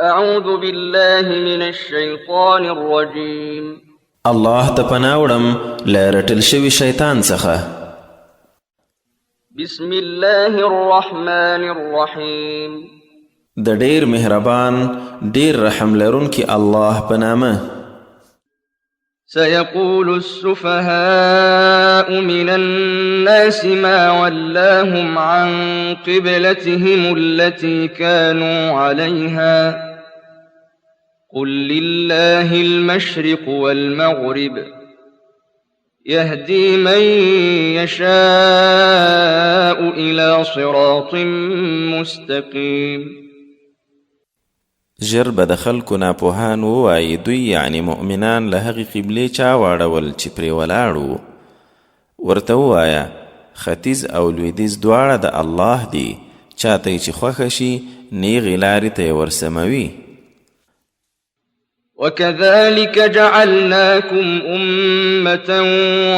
أعوذ بالله من الشيطان الرجيم. الله ته پناه وړم له رټل شوي شیطان څخه. بسم الله الرحمن الرحيم. د ډیر مهربان ډیر رحم لرونکي الله په نامه. سيقول السفهاء من الناس ما ولاهم عن قبلتهم التي كانوا عليها قل لله المشرق والمغرب يهدي من يشاء إلى صراط مستقيم. ژر به د خلکو ناپوهان ووایي دوی یعنی مؤمنان له هغې قبلې چا واړول چې پرې ولاړ وو. ورته ووایه ختیځ او لویدیځ دواړه د الله دي، چاته یې چې خوښه شي نیغې لارې ته یې ورسموي. وكذلك جعلناكم أمة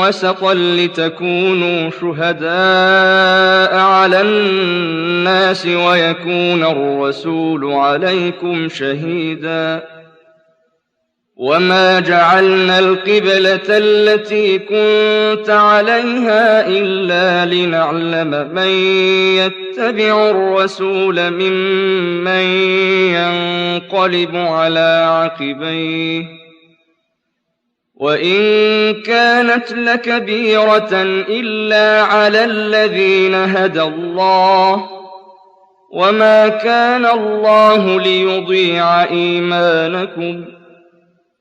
وسطا لتكونوا شهداء على الناس ويكون الرسول عليكم شهيدا وما جعلنا القبلة التي كنت عليها إلا لنعلم من يتبع الرسول ممن ينقلب على عقبيه وإن كانت لكبيرة إلا على الذين هدى الله وما كان الله ليضيع إيمانكم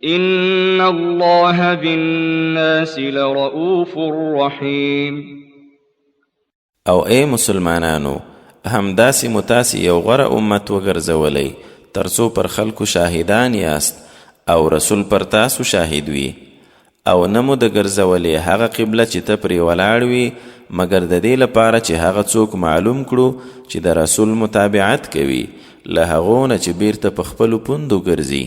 إن الله بالناس لرؤوف رحيم. او ای مسلمانانو همداسې مو تاسې یو غوره امت وګرځولی تر څو پر خلکو شاهدان یاست او رسول پر تاسو شاهد وي، او نه مو د ګرځولې هغه قبله چې ته پرې ولاړ وي مګر د دې لپاره چې هغه څوک معلوم کړو چې د رسول متابعت کوي له هغو نه چې بیرته په خپلو پوندو ګرځي.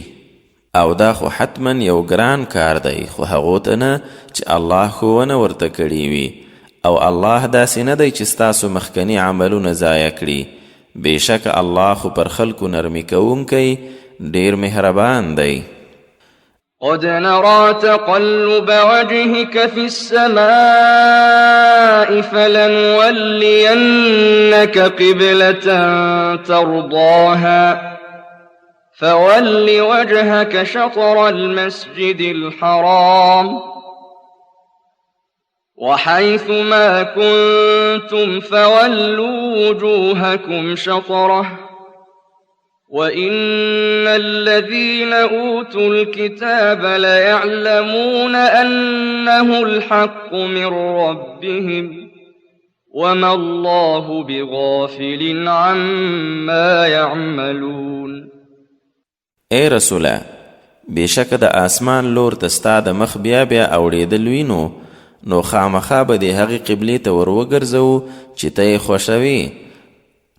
او دا خو حتما یو ګران کار دی، خو هغو ته نه چې الله ښوونه ورته کړې وي. او الله داسې نه دی چې ستاسو مخکني عملونه ضایع کړي. بېشکه الله خو پر خلکو نرمي کوونکی ډېر مهربان دی. قد نرى تقلب وجهك في السماء فلنولينك قبلة ترضاها فول وجهك شطر المسجد الحرام وحيث ما كنتم فولوا وجوهكم شطره وإن الذين أوتوا الكتاب ليعلمون أنه الحق من ربهم وما الله بغافل عما يعملون. ای رسوله بېشکه د آسمان لور ته ستا د مخ بیا بیا اوړېدل وینو نو خامخا به د هغې قبلې ته ور وګرځوو چې ته یې خوښوې،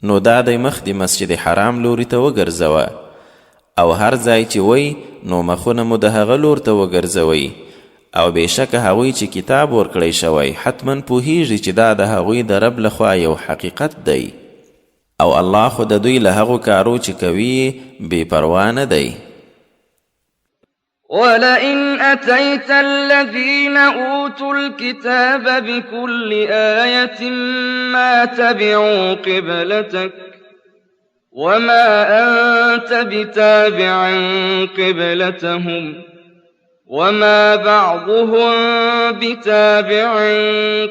نو دا دی مخ د مسجد حرام لوري ته وګرځوه، او هر ځای چې وی نو مخونه مو د هغه لور ته وګرځوئ. او بېشکه هغوی چې کتاب ورکړی شوی حتما پوهیږي چې دا د هغوی د رب لخوا یو حقیقت دی، او الله خو د دوی له هغو کارو چې کوي بې پروا نه دی. ولئن أتيت الذين أوتوا الكتاب بكل آية ما تبعوا قبلتك وما أنت بتابع قبلتهم وما بعضهم بتابع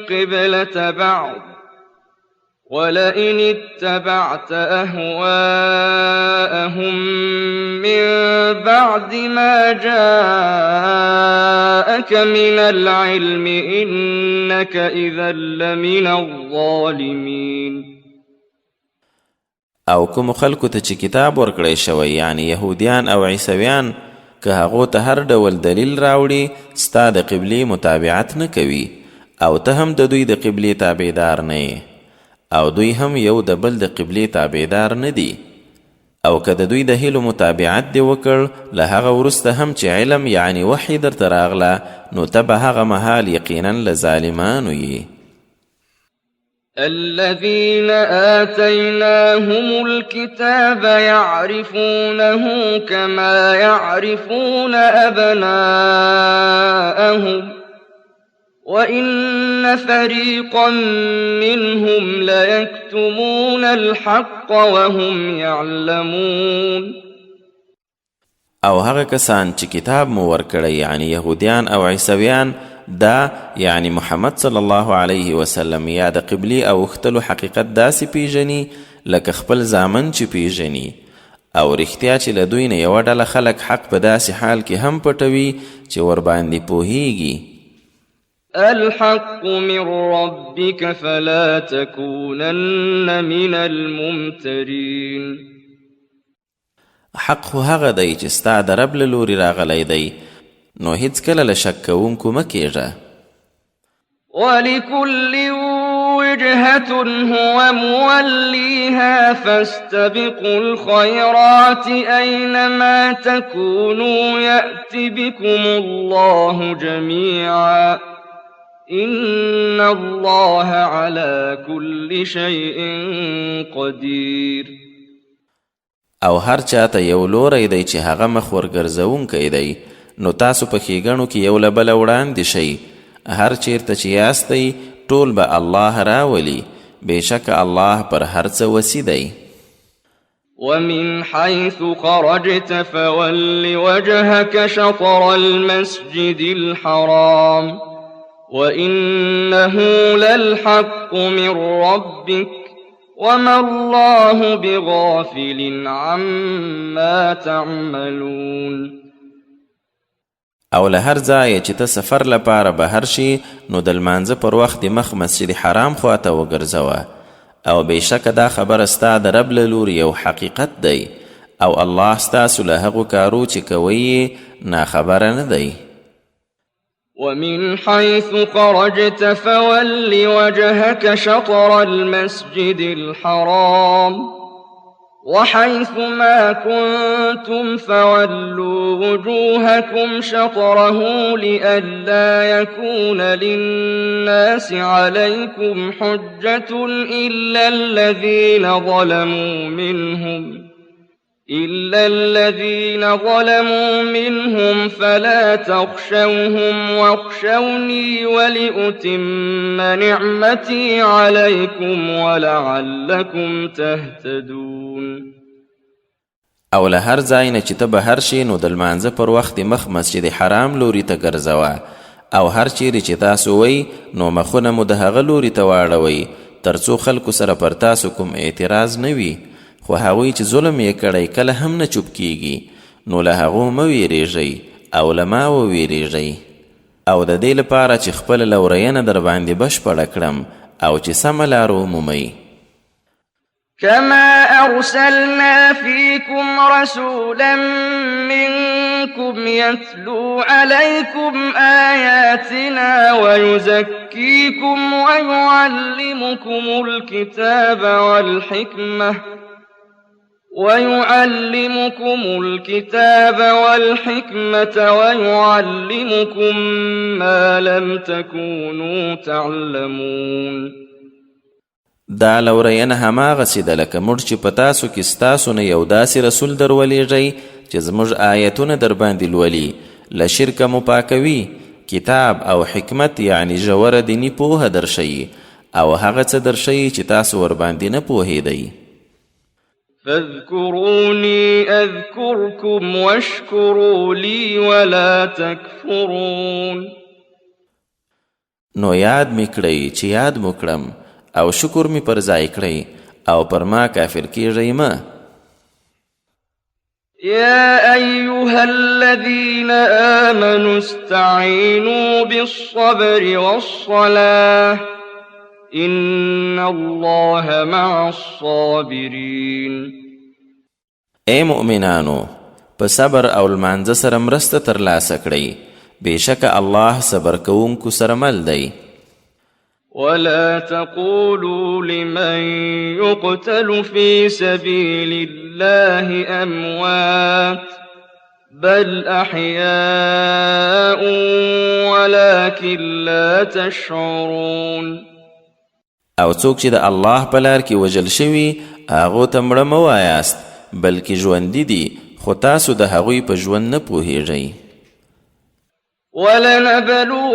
قبلة بعض ولئن اتبعت أهواءهم من بعد ما جاءك من العلم إنك إذا لمن الظالمين. او کوم خلکو ته چې کتاب ورکړی شوی یعنی یهودیان او عیسویان که هغو ته هر ډول دلیل راوړي ستا د قبلې متابعت نه کوي او ته هم د دوی د قبلې تابعدار نه یې، او دوی هم یو د بل د قبلې تابعدار نه دي. او که د دوی د هیلو متابعت دې وکړ له هغه وروسته هم چې علم یعنی وحی درته راغله نو ته به هغه مهال یقینا له ظالمانو یې. الذين آتيناهم الكتاب يعرفونه كما يعرفون أبناءهم وإن فريقا منهم ليكتمون الحق وهم يعلمون. او هغه کسان چې کتاب مو ورکړی یعنی یهودیان او عیسویان دا یعنی محمد صلی الله علیه وسلم یا د قبلی او اختلو حقیقت داسې پیژني لکه خپل زامن چې پیژني او رښتیا چې له دوی نه یوه ډله خلک حق په داسې حال کې هم پټوي چې ورباندې پوهیږي. الحق من ربك فلا تكونن من الممترين. حق خو هغه دی چې ستا د رب له لورې راغلی دی نو هیڅکله له شک کوونکو مه کیږه. ولكل وجهة هو موليها فاستبقوا الخيرات أينما تكونوا يأت بكم الله جميعا إن الله على كل شيء قدير. او هر چاته یو لوری دی چې هغه مخ ورګرځونکی دی نو تاسو په ښېګڼو کې یو له بله وړاندې شئ. هر چیرته چې یاستئ ټول به الله راولي بېشکه الله پر هر څه وسي دی. ومن حيث خرجت فول وجهك شطر المسجد الحرام وإنه للحق من ربك وما الله بغافل عما تعملون. او له هر ځایه چې ته سفر لپاره بهر شي نو د لمانځه پر وخت د مخ مسجد حرام خواته وګرځوه او بېشکه دا خبره ستا د رب له لورې یو حقیقت دی او الله ستاسو له هغو کارو چې کوئ یې ناخبره نه دی. ومن حيث خرجت فول وجهك شطر المسجد الحرام وحيث ما كنتم فولوا وجوهكم شطره لئلا يكون للناس عليكم حجة إلا الذين ظلموا منهم فلا تخشوهم واخشوني ولأتم نعمتي عليكم ولعلكم تهتدون. او له هر ځای نه چې ته بهر شي نو د لمانځه پر وخت مخ مسجد حرام لوري ته ګرځوه او هر چیرې چې تاسو وی نو مخونه مو د هغه لوري ته واړوئ تر څو خلکو سره پر تاسو کوم اعتراض نه وي. خو هغوی چې ظلم یې کړی کله هم نه چوپ کیږي نو له هغو مه ویرېږئ او له ما وویرېږئ او د دې لپاره چې خپله لورینه در باندې بشپړه کړم او چې سمه لار ومومئ. كما أرسلنا فيكم رسولا منكم يتلو عليكم آياتنا ويزكيكم ويعلمكم الكتاب والحكمة ويعلمكم ما لم تكونوا تعلمون. دا لورینه هماغسې ده لکه موږ چې په تاسو کې ستاسو نه یو داسې رسول در ولیږئ چې زموږ آیتونه در باندې لولي له شرکه مو پاکوي کتاب او حکمت یعنی ژوره دیني پوهه درښیي او هغه څه درښیي چې تاسو ورباندې نه پوهېدئ. فاذكروني أذكركم واشكروا لي ولا تكفرون. نو یاد می کړئ چې یاد مو کړم او شکر می پر ځای کړئ او پر ما کافر کیږئ مه. يا أيها الذين آمنوا استعينوا بالصبر والصلاة إن الله مع الصابرين. اے مؤمنانو په صبر او لمانځه سره مرسته ترلاسه کړئ بېشکه الله صبر کوونکو سره مل دی. ولا تقولوا لمن يقتل في سبيل الله أموات بل أحياء ولكن لا تشعرون. او څوک چې د الله په لار کې وژل شوي هغو ته مړه مه وایاست بلکې ژوندي دي خو تاسو د هغوی په ژوند نه پوهیږئ.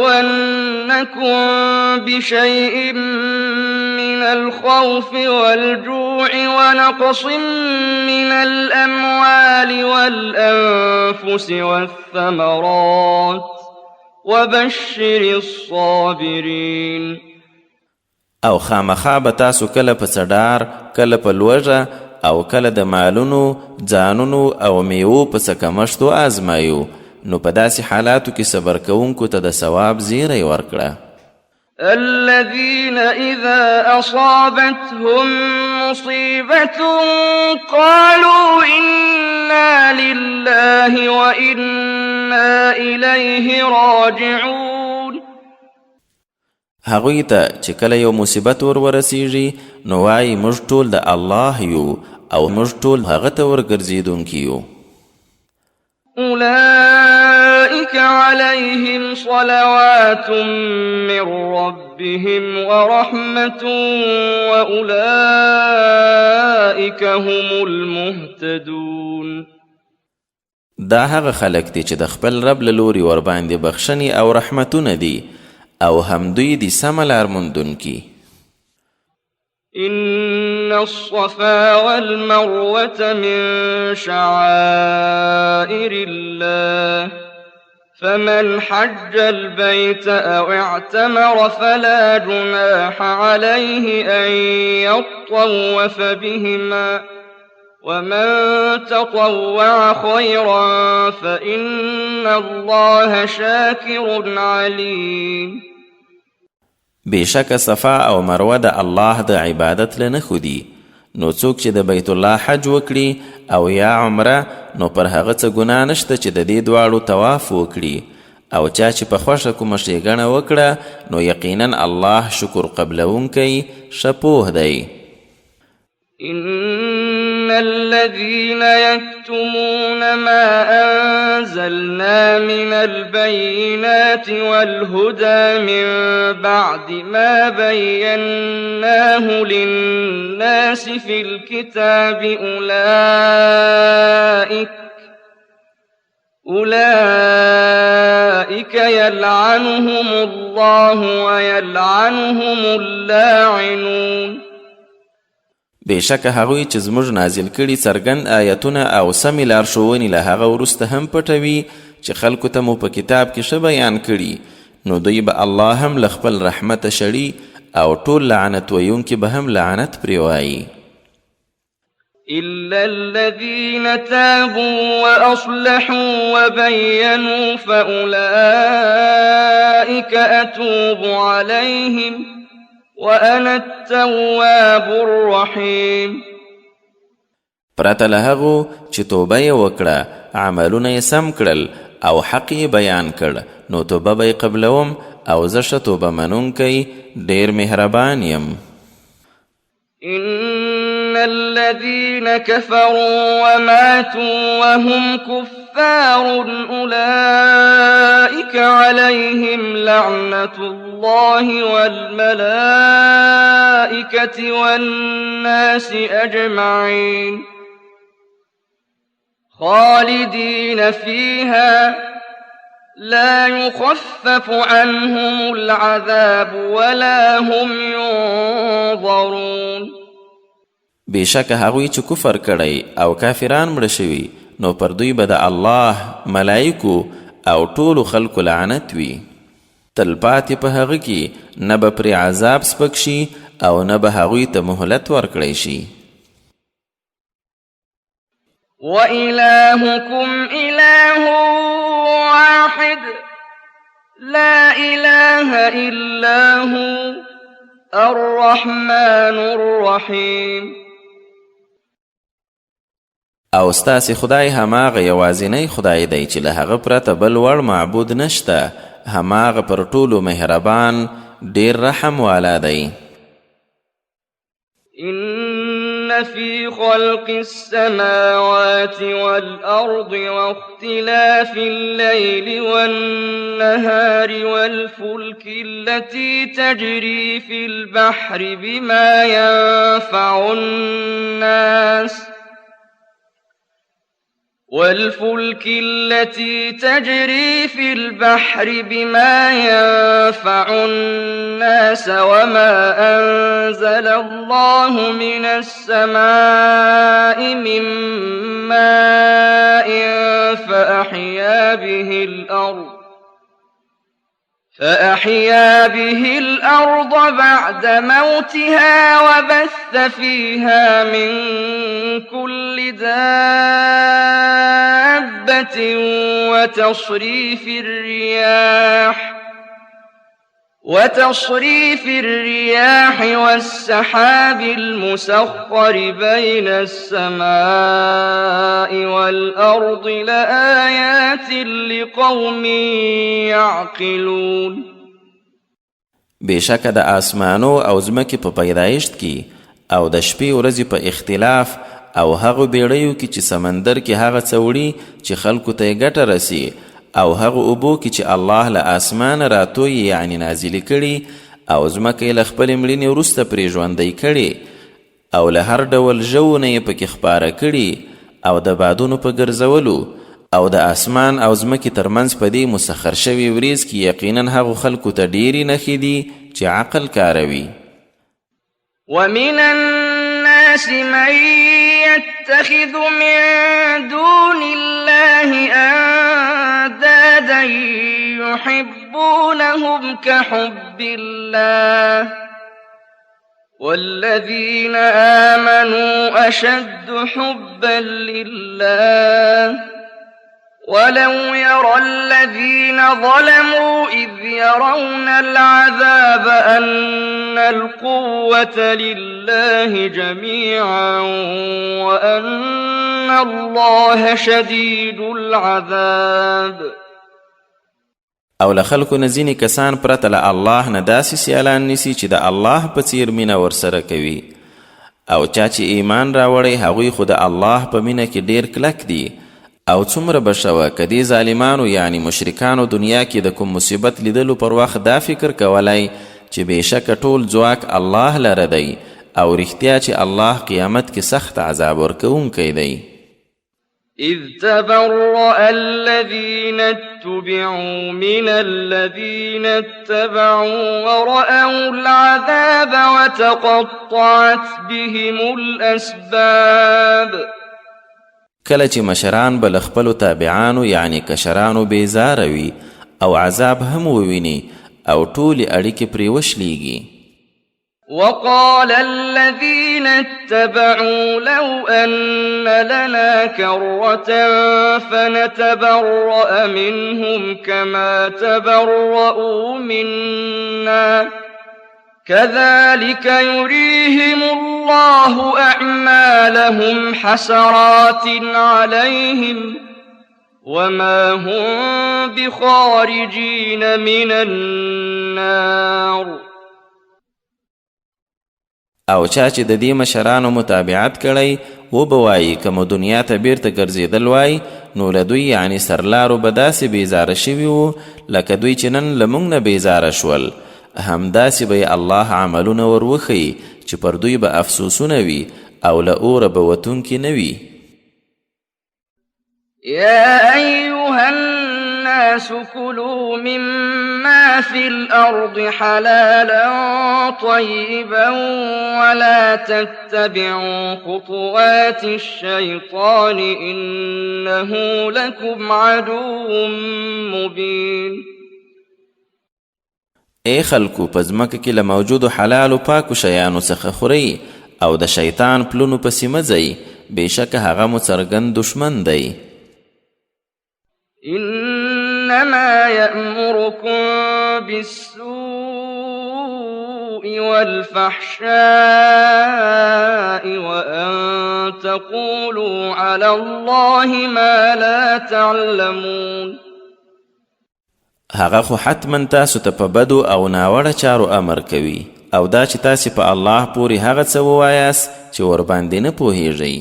ولنبلونكم بشيء من الخوف والجوع ونقص من الأموال والأنفس والثمرات وبشر الصابرين. او خامخا به تاسو کله په څډار کله په لوږه او کله د مالونو ځانونو او میوو په څه کمښتو آزمایو نو په داسې حالاتو کې صبر کوونکو ته د ثواب زیری ورکړه. الذين إذا أصابتهم مصيبة قالوا إنا لله وإنا إليه راجعون. هغوی ته چې کله یو مصیبت ورسیږي نو وایي موږ ټول د الله یو او موږ ټول هغه ته ورګرځېدونکي یو. أولئك عليهم صلوات من ربهم ورحمة وأولئك هم المهتدون. دا هغه خلک دي چې د خپل رب له لوري ورباندې بخښنې او رحمتونه دي او همدوی دي سمه لار موندونکي. إن الصفا والمروة من شعائر الله فمن حج البيت أو اعتمر فلا جناح عليه أن يطوف بهما ومن تطوع خيرا فإن الله شاكر عليم. بېشکه صفا او مروه د الله د عبادت له نښو دي نو څوک چې د بیت الله حج وکړي او یا عمره نو پر هغه څه ګناه نشته چې د دې دواړو طواف وکړي او چا چې په خوښه کومه ښېګڼه وکړه نو یقینا الله شکر قبلونکی ښه پوه دی. إن الذين يكتمون ما أنزلنا من البينات والهدى من بعد ما بيناه للناس في الكتاب أولئك يلعنهم الله ويلعنهم اللاعنون. بېشکه هغوی چې زموږ نازل کړي څرګند آیتونه او سمې لارښوونې له هغه وروسته هم پټوي چې خلکو ته مو په کتاب کې ښه بیان کړي نو دوی به الله هم له خپل رحمته شړي او ټول لعنت ویونکي به هم لعنت پرې وایي. إلا الذين تابوا وأصلحوا وبينوا فأولئك أتوب عليهم وأنا التواب الرحيم. پرته له هغو چې توبه یې وکړه عملونه یې سم کړل او حق یې بیان کړ نو توبه به یې قبلوم او زه ښه توبه منونکی ډېر مهربان یم. إن الذين كفروا وماتوا وهم كفار أولئك عليهم لعنة الله والملائكة والناس أجمعين خالدين فيها لا يخفف عنهم العذاب ولا هم ينظرون. بېشکه هغوی چې کفر کړی او کافران مړه شوي نو پر دوی به د الله ملایکو او ټولو خلکو لعنت وي. تل پاتې په هغه کې نه به پرې عذاب سپک شي او نه به هغوی ته مهلت ورکړی شي. وإلهكم إله واحد لا إله إلا هو الرحمن الرحيم. او ستاسې خدای هماغه یوازینی خدای دی چې له هغه پرته بل وړ معبود نشته هماغه پر ټولو مهربان ډېر رحم والا دی. إن في خلق السماوات والأرض واختلاف الليل والنهار والفلك التي تجري في البحر بما ينفع الناس وما أنزل الله من السماء من ماء فأحيا به الأرض بعد موتها وبث فيها من كل دابة وتصريف الرياح والسحاب المسخر بين السماء والأرض لآيات لقوم يعقلون. بېشکه د آسمانو او ځمکې په پیدایشت کې او د شپې ورځې په اختلاف او هغو بیړیو کې چې سمندر کې هغه څه وړي چې خلکو ته یې ګټه رسي او هغه اوبو کې چې الله له آسمانه راتوی یعنی نازلې کړي او ځمکه یې له خپلې مړینې وروسته پرې ژوندی کړي او له هر ډول ژوونه یې پکې خپاره کړي او د بادونو په ګرځولو او د آسمان او ځمکې ترمنځ په دې مسخر شوي وریځ کې یقینا هغو خلکو ته ډېرې نښې دي چې عقل کاروي. ومن الناس من يتخذ من دون الله أندادا يحبونهم كحب الله والذين آمنوا أشد حبا لله ولو يرى الذين ظلموا إذ يرون العذاب أن القوة لله جميعا وأن الله شديد العذاب. او له خلکو نه ځینې کسان پرته له الله نه داسې سیالان نیسي چې د الله په څیر مینه ورسره کوي او چا چې ایمان راوړی هغوی خو د الله په مینه کې ډیر کلک دي. او څومره به شوه که دې ظالمانو یعنی مشرکانو دنیا کې د کوم مصیبت لیدلو پر وخت دا فکر کولی چې بېشکه ټول ځواک الله لره دی او رښتیا چې الله قیامت کې سخت عذاب ورکوونکی دی. إذ تبرأ الذين اتبعوا من الذين اتبعوا ورأوا العذاب وتقطعت بهم الأسباب. کله چې مشران به له خپلو تابعانو یعنی کشرانو بیزاره وي او عذاب هم وویني او ټولې اړیکې پرې وشلیږي. وقال الذين اتبعوا لو أن لنا كرة فنتبرأ منهم كما تبرؤوا منا كذلك يريهم الله أعمالهم حسرات عليهم وما هم بخارجين من النار. او چا چې د دې مشرانو متابعت کړی و به وایي که مو دنیا ته بیرته ګرځېدل وای نو له دوی یعنی سرلارو به داسې بیزاره شوي وو لکه دوی چې نن له موږ نه بیزاره شول. همداسې به الله عملونه وروښیي چې پر دوی به افسوسونه وي او له اوره به وتونکي نه وي. يا أيها الناس كلوا مما في الأرض حلالا طيبا ولا تتبعوا خطوات الشيطان إنه لكم عدو مبين. ای خلکو په ځمکه کې له موجودو حلالو پاکو شیانو څخه خورئ او د شیطان پلونو پسې مه ځئ بېشکه هغه مو څرګند دشمن دی. إنما يأمركم بالسوء والفحشاء وأن تقولوا على الله ما لا تعلمون. هغه خو حتما تاسو ته په بدو او ناوړه چارو امر کوي او دا چې تاسې په الله پورې هغه څه ووایاست چې ورباندې نه پوهیږئ.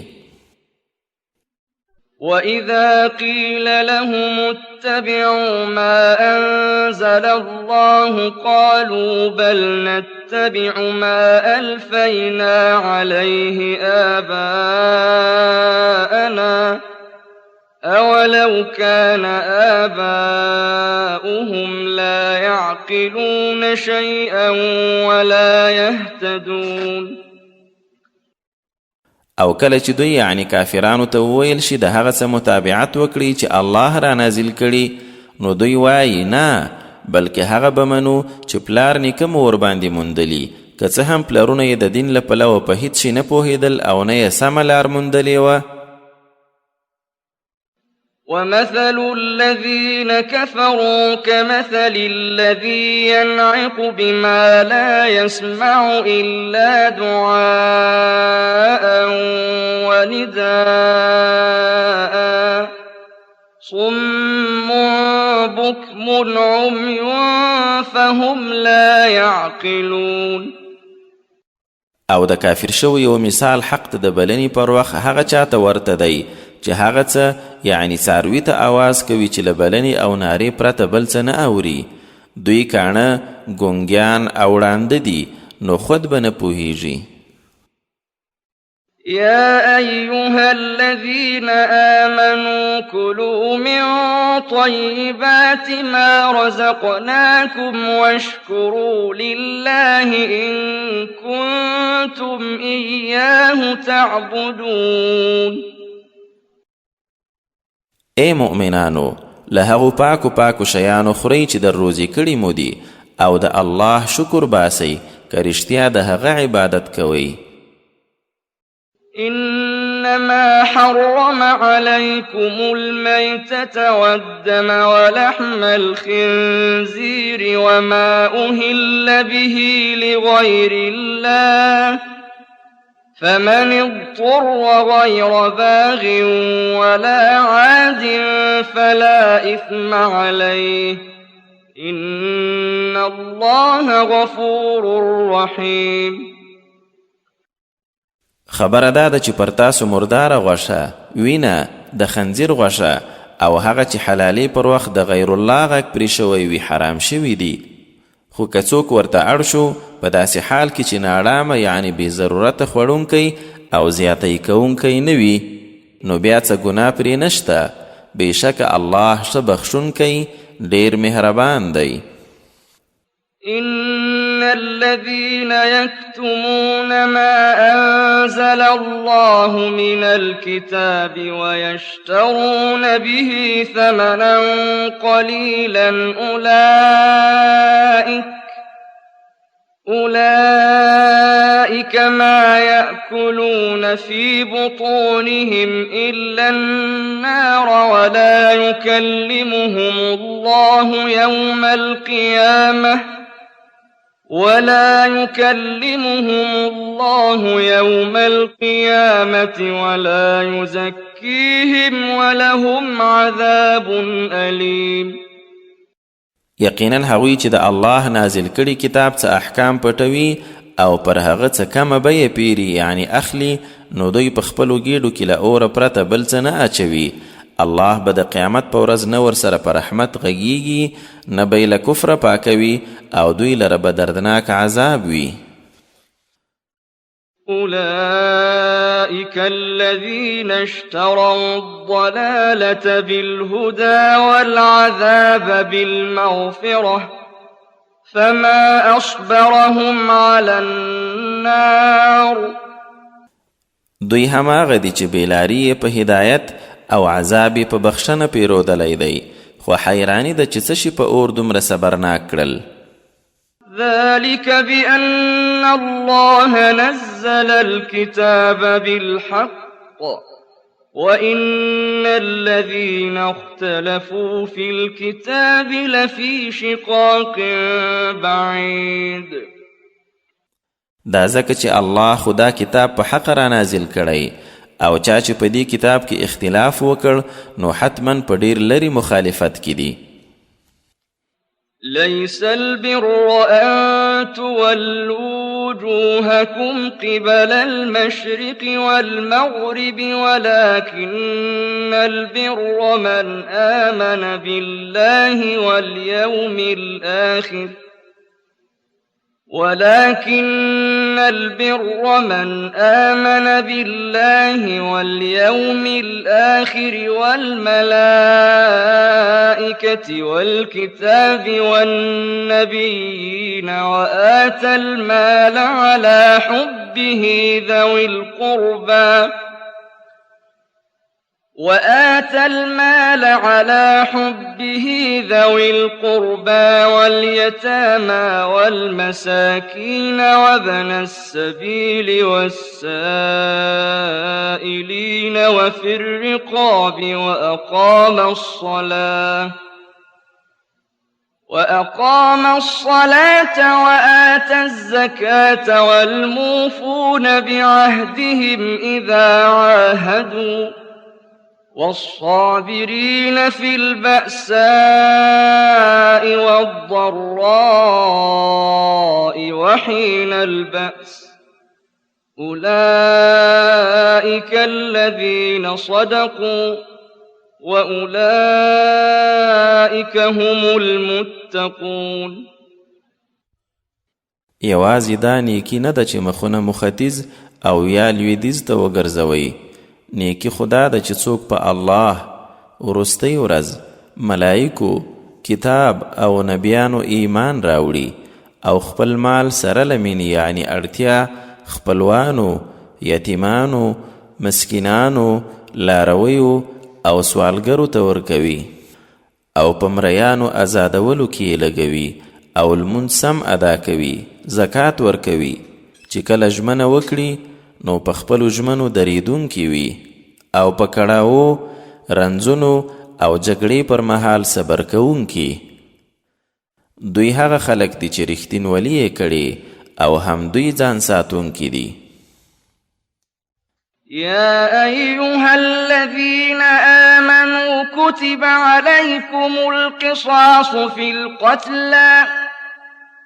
وَإِذَا قِيلَ لَهُمُ اتَّبِعُوا مَا أَنزَلَ اللَّهُ قَالُوا بَلْ نَتَّبِعُ مَا أَلْفَيْنَا عَلَيْهِ آبَاءَنَا أَوَلَوْ كَانَ آبَاؤُهُمْ لَا يَعْقِلُونَ شَيْئًا وَلَا يَهْتَدُونَ. او کله چې دوی یعنی کافرانو ته وویل شي د هغه څه متابعت وکړي چې الله را نازل کړي، نو دوی وایي نه، بلکې هغه به منو چې پلار نیکه مو ورباندې موندلي، که څه هم پلرونه یې د دین له پلوه په هیڅ شي نه پوهېدل او نه یې سمه لار موندلې وه. وَمَثَلُ الَّذِينَ كَفَرُوا كَمَثَلِ الَّذِي يَنْعِقُ بِمَا لَا يَسْمَعُ إِلَّا دُعَاءً وَنِدَاءً صُمٌّ بُكْمٌ عُمْيٌ فَهُمْ لَا يَعْقِلُونَ. او د کافر شویو مثال حق ته د بلنې پر وخت هغه چاته ورته دی چې هغه څه یعنی څاروي ته آواز کوي چې له بلنې او نارې پرته بل څه نه اوري. دوی کاڼه، ګونګیان او ړانده دي، نو خود به نه پوهیږي. يا أيها الذين آمنوا كلوا من طيبات ما رزقناكم واشكروا لله إن كنتم إياه تعبدون. ای مؤمنانو، له هغو پاکو پاکو شیانو خورئ چې در روزي کړي مو دي، او د الله شکر باسئ که رښتیا د هغه عبادت کوئ. إنما حرم عليكم الميتة والدم ولحم الخنزير وما أهل به لغير الله فمن اضطر غير باغ ولا عاد فلا إثم عليه إن الله غفور رحيم. خبره ده چې پر تاسو مرداره غوښه، وینه، د خنزیر غوښه او هغه چې حلالي پر وخت د غیر الله غږ پرې شوی وي حرام شوي دي. خو که څوک ورته اړ شو په داسې حال کې چې ناړامه یعنی بې ضرورته خوړونکی او زیاتی کوونکی نه وي، نو بیا څه ګناه پرې نشته. بېشکه الله ښه بخښونکی ډېر مهربان دی. إن الذين يكتمون ما أنزل الله من الكتاب ويشترون به ثمنا قليلا أولئك ما يأكلون في بطونهم إلا النار ولا يكلمهم الله يوم القيامة ولا يزكيهم ولهم عذاب أليم. یقینا هغوی چې د الله نازل کړي کتاب څه احکام پټوي او پر هغه څه کمه بیه پیري یعنی اخلي، نو دوی په خپلو ګېډو کې له اوره پرته بل څه نه اچوي. الله به د قیامت په ورځ نه ورسره په رحمت غږیږي، نه به یې له کفره پاکوي او دوی لره به دردناک عذاب وي. أولئك الذين اشتروا الضلالة بالهدى والعذاب بالمغفرة فما أصبرهم على النار. دوی هماغه دي چې بېلاري په هدایت او عذاب په بخښنه پیرودلی دی، خو حیرانی ده چې څه شي په اور دومره صبرناک کړل. ذلك بأن الله نزل الكتاب بالحق وإن الذين اختلفوا في الكتاب لفي شقاق بعيد. دا ځکه چې الله خدا کتاب په حق را نازل کړی او چا چې په دې کتاب کې اختلاف وکړ نو حتما په ډیر لري مخالفت کې دي. ليس البر أن تولوا وجوهكم قبل المشرق والمغرب ولكن البر من آمن بالله واليوم الآخر والملائكة والكتاب والنبيين وآتى المال على حبه ذوي القربى واليتامى والمساكين وابن السبيل والسائلين وفي الرقاب وأقام الصلاة وآتى الزكاة والموفون بعهدهم إذا عاهدوا والصابرين في البأساء والضراء وحين البأس أولئك الذين صدقوا وأولئك هم المتقون. یوازې دا نیکی نه ده چې مخونه مختیز او یا لویدیځ ته وګرځوئ. نیکی خدا ده چې څوک په الله، وروستۍ ورځ، ملائکو، کتاب او نبیانو ایمان راوړي او خپل مال سره له مینې یعنی اړتیا خپلوانو، یتیمانو، مسکینانو، لارویو او سوالګرو ته ورکوي او په مریانو آزادولو کې یې لګوي او لمونځ سم ادا کوي، زکات ورکوي. چې کله ژمنه وکړي نو په خپلو ژمنو دریدونکي وي او په کړاوو، رنځونو او جګړې پر مهال صبر کوونکي. دوی هغه خلک دي چې رښتینولي یې کړي او هم دوی ځان ساتونکي دي. يا أيها الذين آمنوا كتب عليكم القصاص في القتلى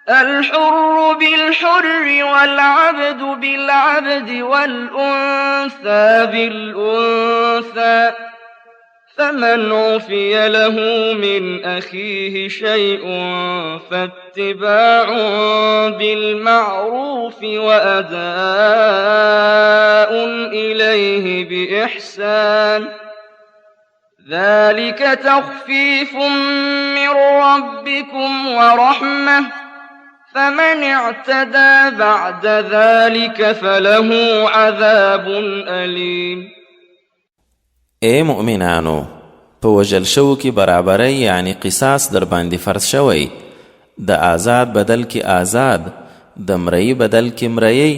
الحر بالحر والعبد بالعبد والأنثى بالأنثى فمن عفي له من أخيه شيء فاتباع بالمعروف وأداء إليه بإحسان ذلك تخفيف من ربكم ورحمة فمن اعتدى بعد ذلك فله عذاب أليم. اے مؤمنانو، په وژل شوو کې برابرۍ یعنی قصاص در باندې فرض شوی. د آزاد بدل کې آزاد، د مرئی بدل کې مرئی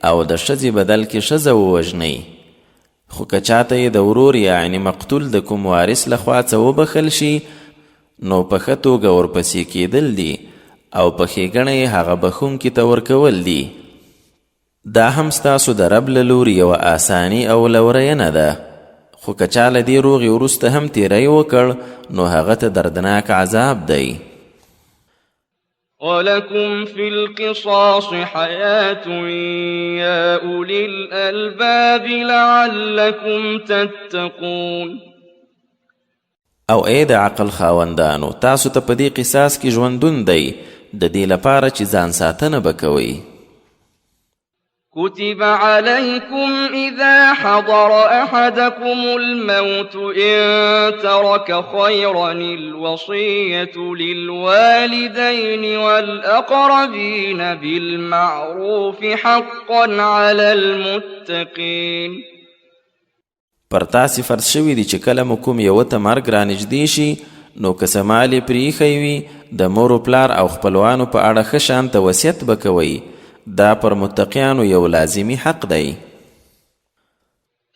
او د ښځې بدل کې ښځه ووژنئ. خو که چاته یې د ورور یعنی مقتول د کوم وارث لخوا څه وبخل شي نو په ښه توګه ورپسې کېدل دي او په ښېګڼه یې هغه بخښونکي ته ورکول دي. دا هم ستاسو د رب له لوري یوه آساني او لورینه ده. خو که چا له دې روغې وروسته هم تیری وکړ نو هغه ته دردناک عذاب دی. ولكم في القصاص حياة يا أولي الألباب لعلكم تتقون. او ای د عقل خاوندانو، تاسو ته په دې قصاص کې ژوندون دی د دې لپاره چې ځان ساتنه به کوئ. كتب عليكم إذا حضر أحدكم الموت إن ترك خيرا الوصية للوالدين والأقربين بالمعروف حقا على المتقين. پر تاسې فرض شوي دي چې کله مو کوم یوه ته مرګ رانږدې شي نو که څه مال یې پرېښی وي د مور و پلار او خپلوانو په اړه ښه شانته وصیت به کوئ. دا پر متقیانو یو لازمی حق دی.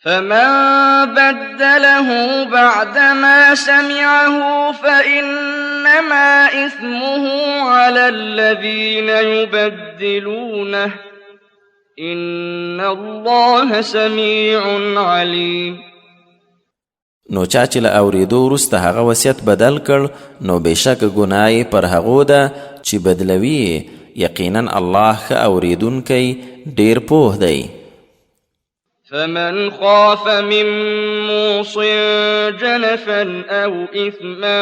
فمن بدله بعدما سمعه فإنما إثمه على الذين يبدلونه إن الله سميع عليم. نو چا چې له اورېدو وروسته هغه وصیت بدل کړ نو بېشکه ګناه یې پر هغو ده چې بدلوي یقینا الله ښه اوریدونکی ډیر پوه دی. فمن خاف من موص جنفا أو إثما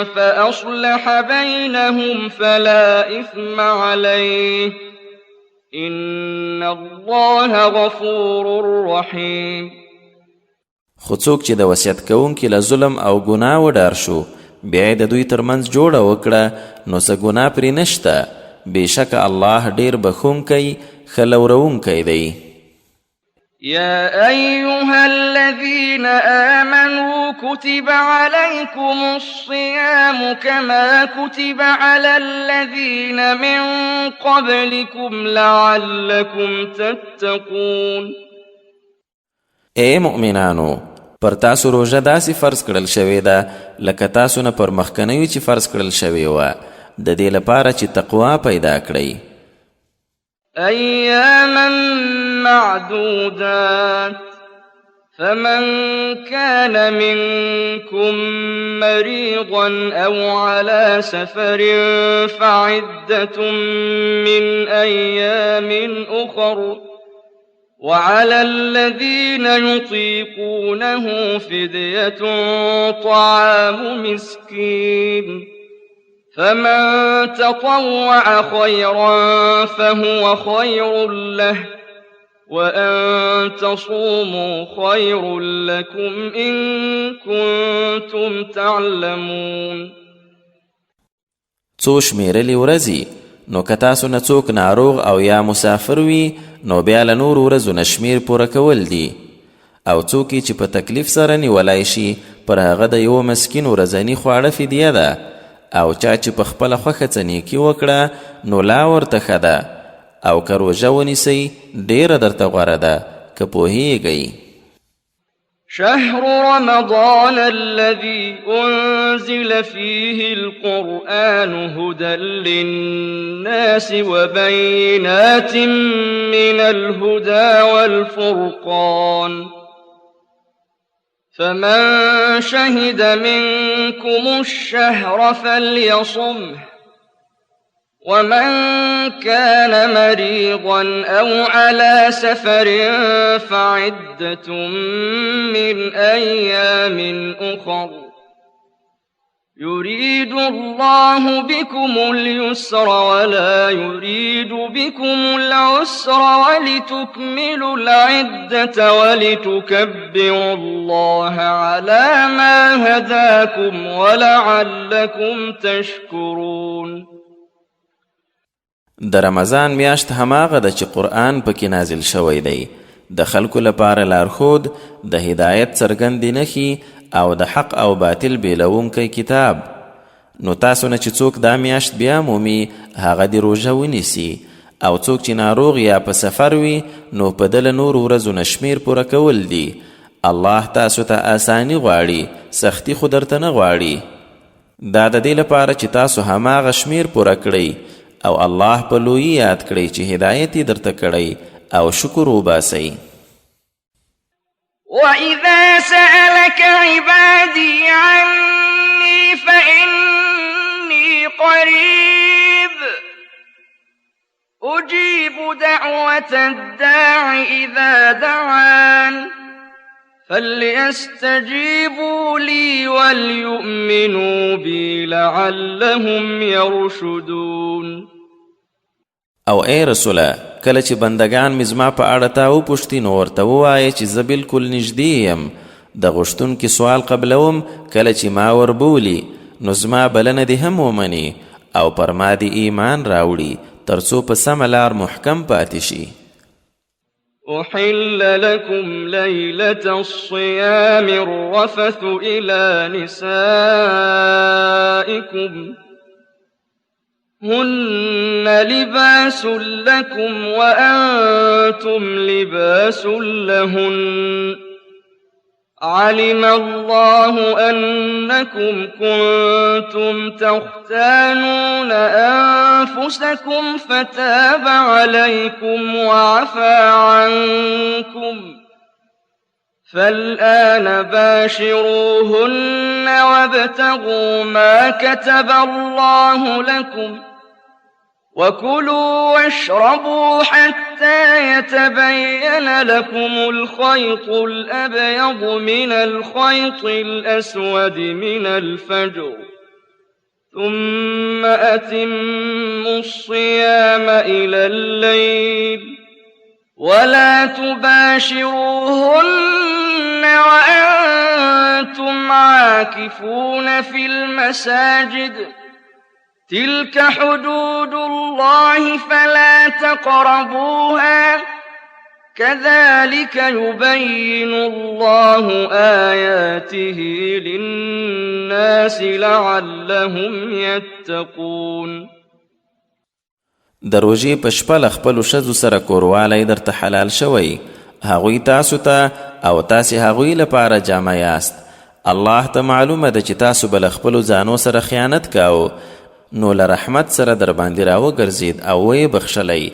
فأصلح بينهم فلا إثم عليه إن الله غفور رحيم. خو څوک چې د وصیت کوونکي له ظلم او ګناه وډار شو بیا د دوی ترمنځ جوړه وکړه نو څه ګناه پرې نشته، بېشکه الله ډیر بخښونکی ښه لورونکی دی. يا أيها الذين آمنوا كتب عليكم الصيام كما كتب على الذين من قبلكم لعلكم تتقون. اے مؤمنانو، پر تاسو روژه داسې فرض کړل شوې ده لکه تاسو نه پر مخکنیو چې فرض کړل شوې وه، د دې لپاره چې تقوا پیدا کړئ. أياما معدودات فمن كان منكم مريضا أو على سفر فعدة من أيام أخر وعلى الذين يطيقونه فدية طعام مسكين فمن تطوع خيرا فهو خير له وأن تصوموا خير لكم إن كنتم تعلمون. څو شمیرلې ورځې نو که تاسو نه څوک ناروغ او یا مسافر وي نو بیا له نورو ورځو نه شمیر پوره کول دي، او څوک چې په تکلیف سره نیولی شي پر هغه د یوه مسکین ورځني خواړه فدیه ده، او چا چې په خپله خوښه څه نیکي وکړه نو لا ورته ښه ده، او که روژه ونیسئ ډیره درته غوره ده که پوهیږئ. شهر رمضان الذي أنزل فيه القرآن هدى للناس وبينات من الهدى والفرقان فمن شهد منكم الشهر فليصمه ومن كان مريضا أو على سفر فعدة من أيام أخر يريد الله بكم اليسر ولا يريد بكم العسر ولتكملوا العدة ولتكبروا الله على ما هداكم ولعلكم تشكرون. د رمضان میاشت هماغه ده چې قرآن پکې نازل شوی دی، د خلکو لپاره لارښود، د هدایت څرګندې نښې او د حق او باطل بیلونکی کتاب. نو تاسو نه چې څوک دا میاشت بیا مومي هغه د روژه ونیسي، او څوک چې ناروغ یا په سفر وي نو په ده له نورو ورځو نه شمیر پوره کول دي. الله تاسو ته آساني غواړي، سختي خو درته نه غواړي. دا د دې لپاره چې تاسو هماغه شمیر پوره کړئ او الله په لویی یاد کړئ چې هدایت یې درته کړی او شکر وباسئ. وَإِذَا سَأَلَكَ عِبَادِي عَنِّي فَإِنِّي قَرِيبٌ أُجِيبُ دَعْوَةَ الدَّاعِ إِذَا دَعَانِ فَلْيَسْتَجِيبُوا لِي وَلْيُؤْمِنُوا بِي لَعَلَّهُمْ يَرْشُدُونَ. او ای رسوله، کله چې بندگان مې زما په اړه تا وپوښتي نو ورته ووایه چې زه بلکل نږدې یم، د غوښتونکي سوال قبلوم، کله چې ما وربولي نو زما بلنه دې هم ومني او پر ما دې ایمان راوړي تر څو په سمه لار محکم پاتې شي. أحل لكم ليلة الصيام الرفث إلى نسائكم هن لباس لكم وأنتم لباس لهن علم الله أنكم كنتم تختانون أنفسكم فتاب عليكم وعفى عنكم فالآن باشروهن وابتغوا ما كتب الله لكم وكلوا واشربوا حتى يتبين لكم الخيط الأبيض من الخيط الأسود من الفجر ثم أتموا الصيام إلى الليل ولا تباشروهن وأنتم عاكفون في المساجد تلك حدود الله فلا تقربوها كذلك يبين الله آياته للناس لعلهم يتقون. د روژې په شپه له خپلو ښځو سره کوروالی درته حلال شوی، هغوی تاسو ته او تاسې هغوی لپاره جامه یاست. الله ته معلومه ده چې تاسو به له خپلو ځانو سره خیانت کاوه، نو له رحمت سره در باندې راوګرځید او ویې بخښلی،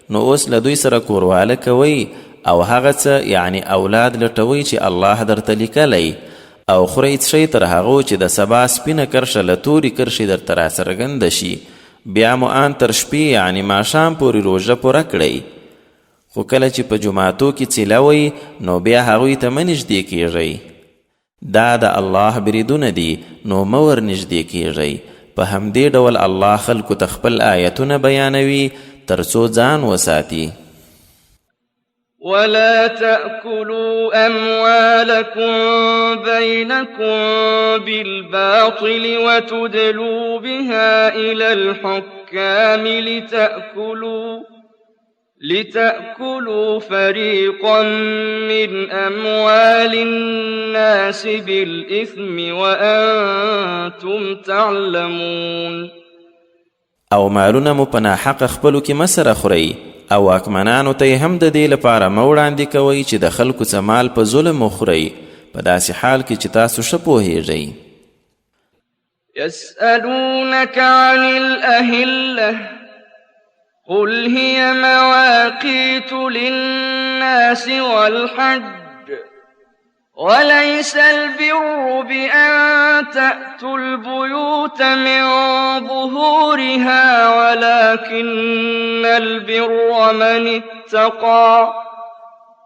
نو اوس له دوی سره کورواله کوئ او هغه څه یعنی اولاد لټوئ چې الله درته لیکلی، او خورئ څښئ تر هغو چې د سبا سپینه کرښه له تورې کرښې درته راڅرګنده شي، بیا مو ان تر شپې یعنی ماښام پورې روژه پوره کړئ. خو کله چې په جماعتو کې څیله وئ نو بیا هغوی ته مه نږدې کیږئ. دا د الله بریدونه دي، نو مه ور نږدې کیږئ. په همدې ډول الله خلکو ته خپل آیتونه بیانوي تر څو ځان وساتي. ولا تأكلوا أموالكم بينكم بالباطل وتدلوا بها إلى الحكام لتأكلوا فريقا من أموال الناس بالإثم وأنتم تعلمون. او مالونه مو په ناحقه خپلو کې مه سره خورئ، او واکمنانو ته یې هم د دې لپاره مه وړاندې کوئ چې د خلکو څه مال په ظلم وخورئ، په داسې حال کې چې تاسو ښه پوهیږئ. يسألونك عن الأهلة قل هي مواقيت للناس والحج وليس البر بأن تأتوا البيوت من ظهورها ولكن البر من اتقى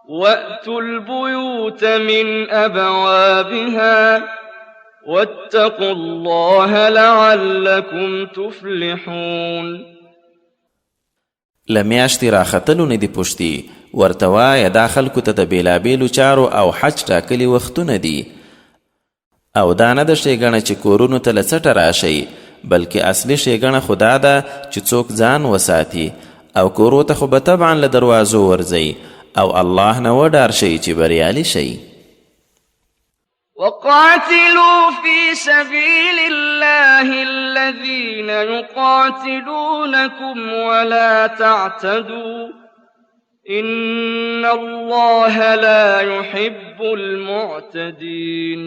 وأتوا البيوت من أبوابها واتقوا الله لعلكم تفلحون. لمیاشتې راختلو نه دي پوښتي، ورته وایه دا خلکو ته د بېلابېلو چارو او حج ټاکلي وختونه دي، او دا نه ده ښېګڼه چې کورونو ته له څټه راشئ، بلکې اصلي ښېګڼه خو دا ده چې څوک ځان وساتي، او کورو ته خو به طبعا له دروازو ورځئ، او الله نه وډار شئ چې بریالي شئ. وقاتلوا في سبيل الله الذين يقاتلونكم ولا تعتدوا إن الله لا يحب المعتدين.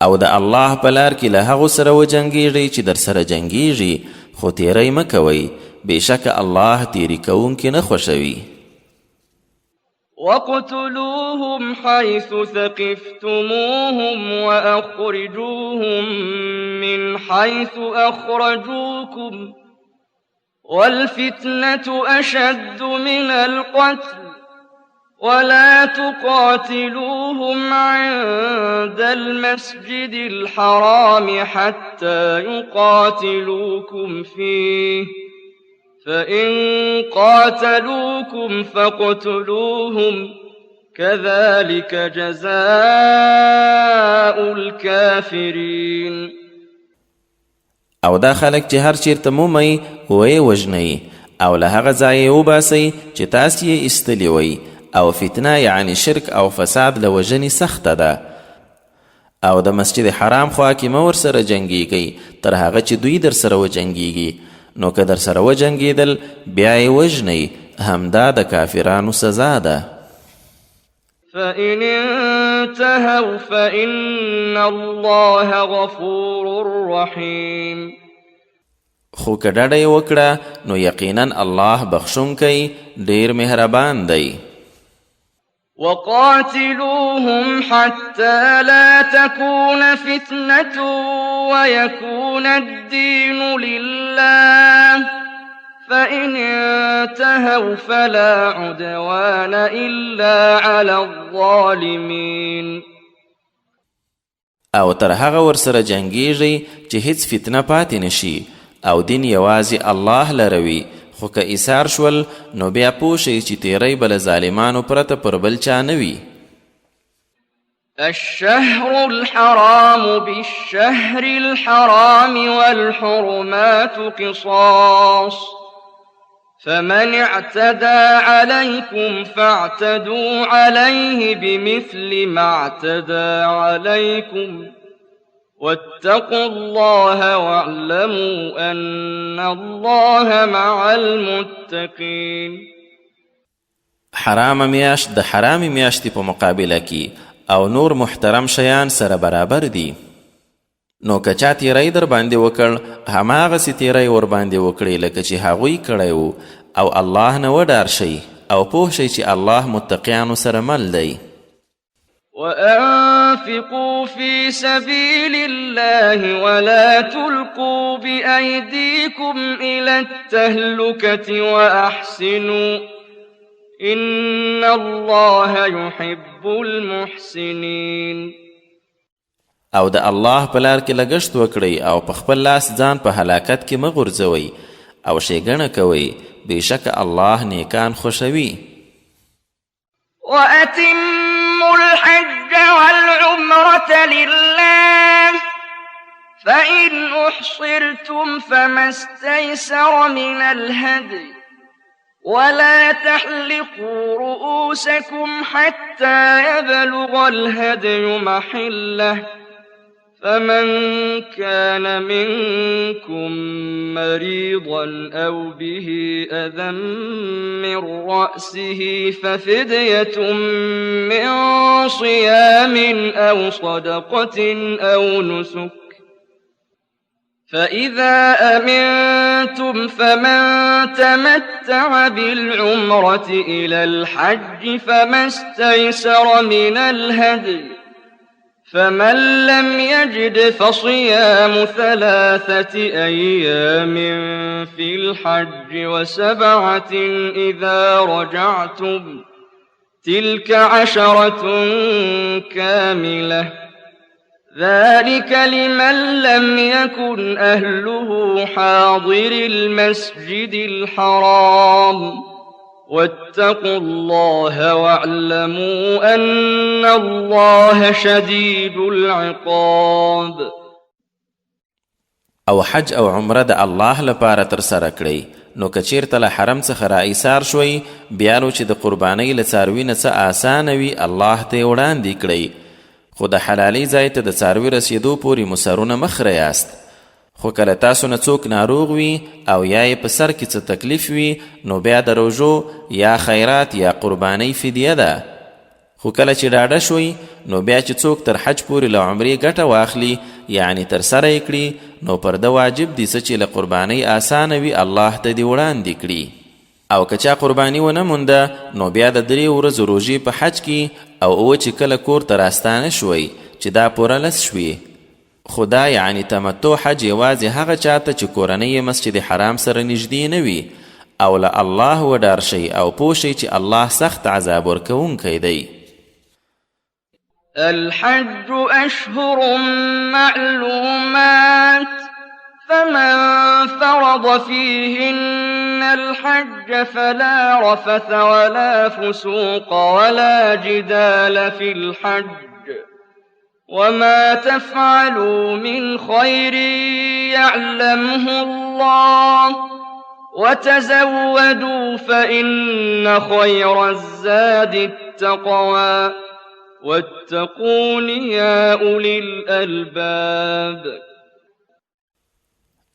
او د الله په لار کې له هغو سره وجنګیږئ چې در سره جنګیږي، خو تیری مه کوئ، بېشکه الله تیری کوونکي نه خوښوي. وَاقْتُلُوهُمْ حَيْثُ ثَقِفْتُمُوهُمْ وَأَخْرِجُوهُمْ مِنْ حَيْثُ أَخْرَجُوكُمْ وَالْفِتْنَةُ أَشَدُّ مِنَ الْقَتْلِ وَلَا تُقَاتِلُوهُمْ عِندَ الْمَسْجِدِ الْحَرَامِ حَتَّى يُقَاتِلُوكُمْ فِيهِ فإن قاتلوكم فاقتلوهم كذلك جزاء الكافرين. او دا خلک چې هر چیرته مومئ ویې وژنئ، او له هغه ځایه وباسئ چې تاسې یې ایستلي وئ، او فتنه یعنی شرک او فساد له وژنې سخته ده. او د مسجد حرام خوا کې مه ورسره جنګیږئ تر هغه چې دوی در سره وجنګیږي، نو که در سره وجنګېدل بیا یې وژنئ، همدا د کافرانو سزا ده. فإن انتهوا فإن الله غفور رحيم. خو که ډډه یې وکړه نو یقینا الله بخښونکی ډېر مهربان دی. وقاتلوهم حتى لا تكون فتنة ويكون الدين لله فإن انتهوا فلا عدوان إلا على الظالمين. او تر هغه ورسره جنګیږي چې هیڅ فتنه پاتې نشي او دین یوازې الله لروي، خو که ایثار شول نو بیا پوه شئ چې تیری به له ظالمانو پرته پر بل چا نه وي. الشهر الحرام بالشهر الحرام والحرمات قصاص فمن اعتدى عليكم فاعتدوا عليه بمثل ما اعتدى عليكم واتقوا الله واعلموا أن الله مع المتقين. حرام میاشت د حرام میاشتې په مقابله کې او نور محترم شیان سره برابر دي. نو که چا تیری در باندې وکړ هماغسې تیری ور باندې وکړئ لکه چې هغوی کړی وو، او الله نه وډار شئ او پوه شئ چې الله متقیانو سره مل دی. وأنفقوا في سبيل الله ولا تلقوا بأيديكم إلى التهلكة وأحسنوا إن الله يحب المحسنين. او د الله په لار کې لګښت وکړئ او په خپل لاس ځان په هلاکت کې مه غورځوئ او ښېګڼه کوئ، بېشکه الله نیکان خوښوي. وأتموا الحج والعمرة لله فإن أحصرتم فما استيسر من الهدي ولا تحلقوا رؤوسكم حتى يبلغ الهدي محله فمن كان منكم مريضا أو به أذى من رأسه ففدية من صيام أو صدقة أو نسك فإذا أمنتم فمن تمتع بالعمرة إلى الحج فما استيسر من الهدي فمن لم يجد فصيام 3 أيام في الحج و7 إذا رجعتم تلك 10 كاملة ذلك لمن لم يكن أهله حاضر المسجد الحرام واتقوا الله واعلموا أن الله شديد العقاب. او حج او عمره د الله لپاره تر سره کړئ. نو که چیرته له حرم څخه را ایثار شوئ بیا نو چې د قربانۍ له څاروي نه څه اسانه وي الله ته یې وړاندې کړئ، خو د حلالۍ ځای ته د څاروي رسېدو پورې مو سرونه مه خریاست. خو کله تاسو نه څوک ناروغ وي او یا یې په سر کې څه تکلیف وي نو بیا د روژو یا خیرات یا قربانۍ فدیه ده. خو کله چې ډاډه شوي نو بیا چې څوک تر حج پورې له عمرې ګټه واخلي یعنی تر سره یې کړي نو پر ده واجب دي څه چې له قربانۍ اسانه وي الله ته دې وړاندې کړي. او که چا قرباني ونه مونده نو بیا د 3 ورځو روژې په حج کې او چې کله کور ته راستانه شوي چې دا پوره 10 شوي. خدا یعنی تمتع حج یوازې هغه چاته چې کورنۍ مسجد حرام سره نږدې نه وي او له الله وډار شي او پوه شي چې الله سخت عذاب ورکوونکی دی. الحج أشهر معلومات فمن فرض فيهن الحج فلا رفث ولا فسوق ولا جدال في الحج وما تفعلوا من خير يعلمه الله وتزودوا فإن خير الزاد التقوى واتقون يا أولي الألباب.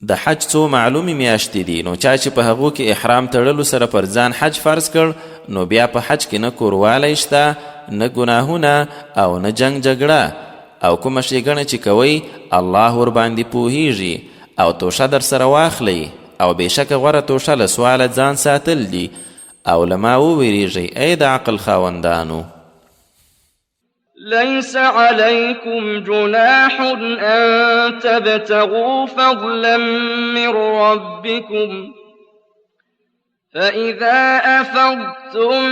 د حج څو معلومې میاشتې دي نو چا چې په هغو کې احرام تړلو سره پر ځان حج فرض کړ نو بیا په حج کې نه کوروالی شته نه ګناهونه او نه جنګ جګړه او کومه ښېګڼه چې کوئ الله ورباندې پوهیږي او توشه در سره واخلئ او بېشکه غوره توشه له سواله ځان ساتل دي او له ما وویریږئ ای د عقل خاوندانو. ليس عليكم جناح أن تبتغوا فضلا من ربكم فإذا أفضتم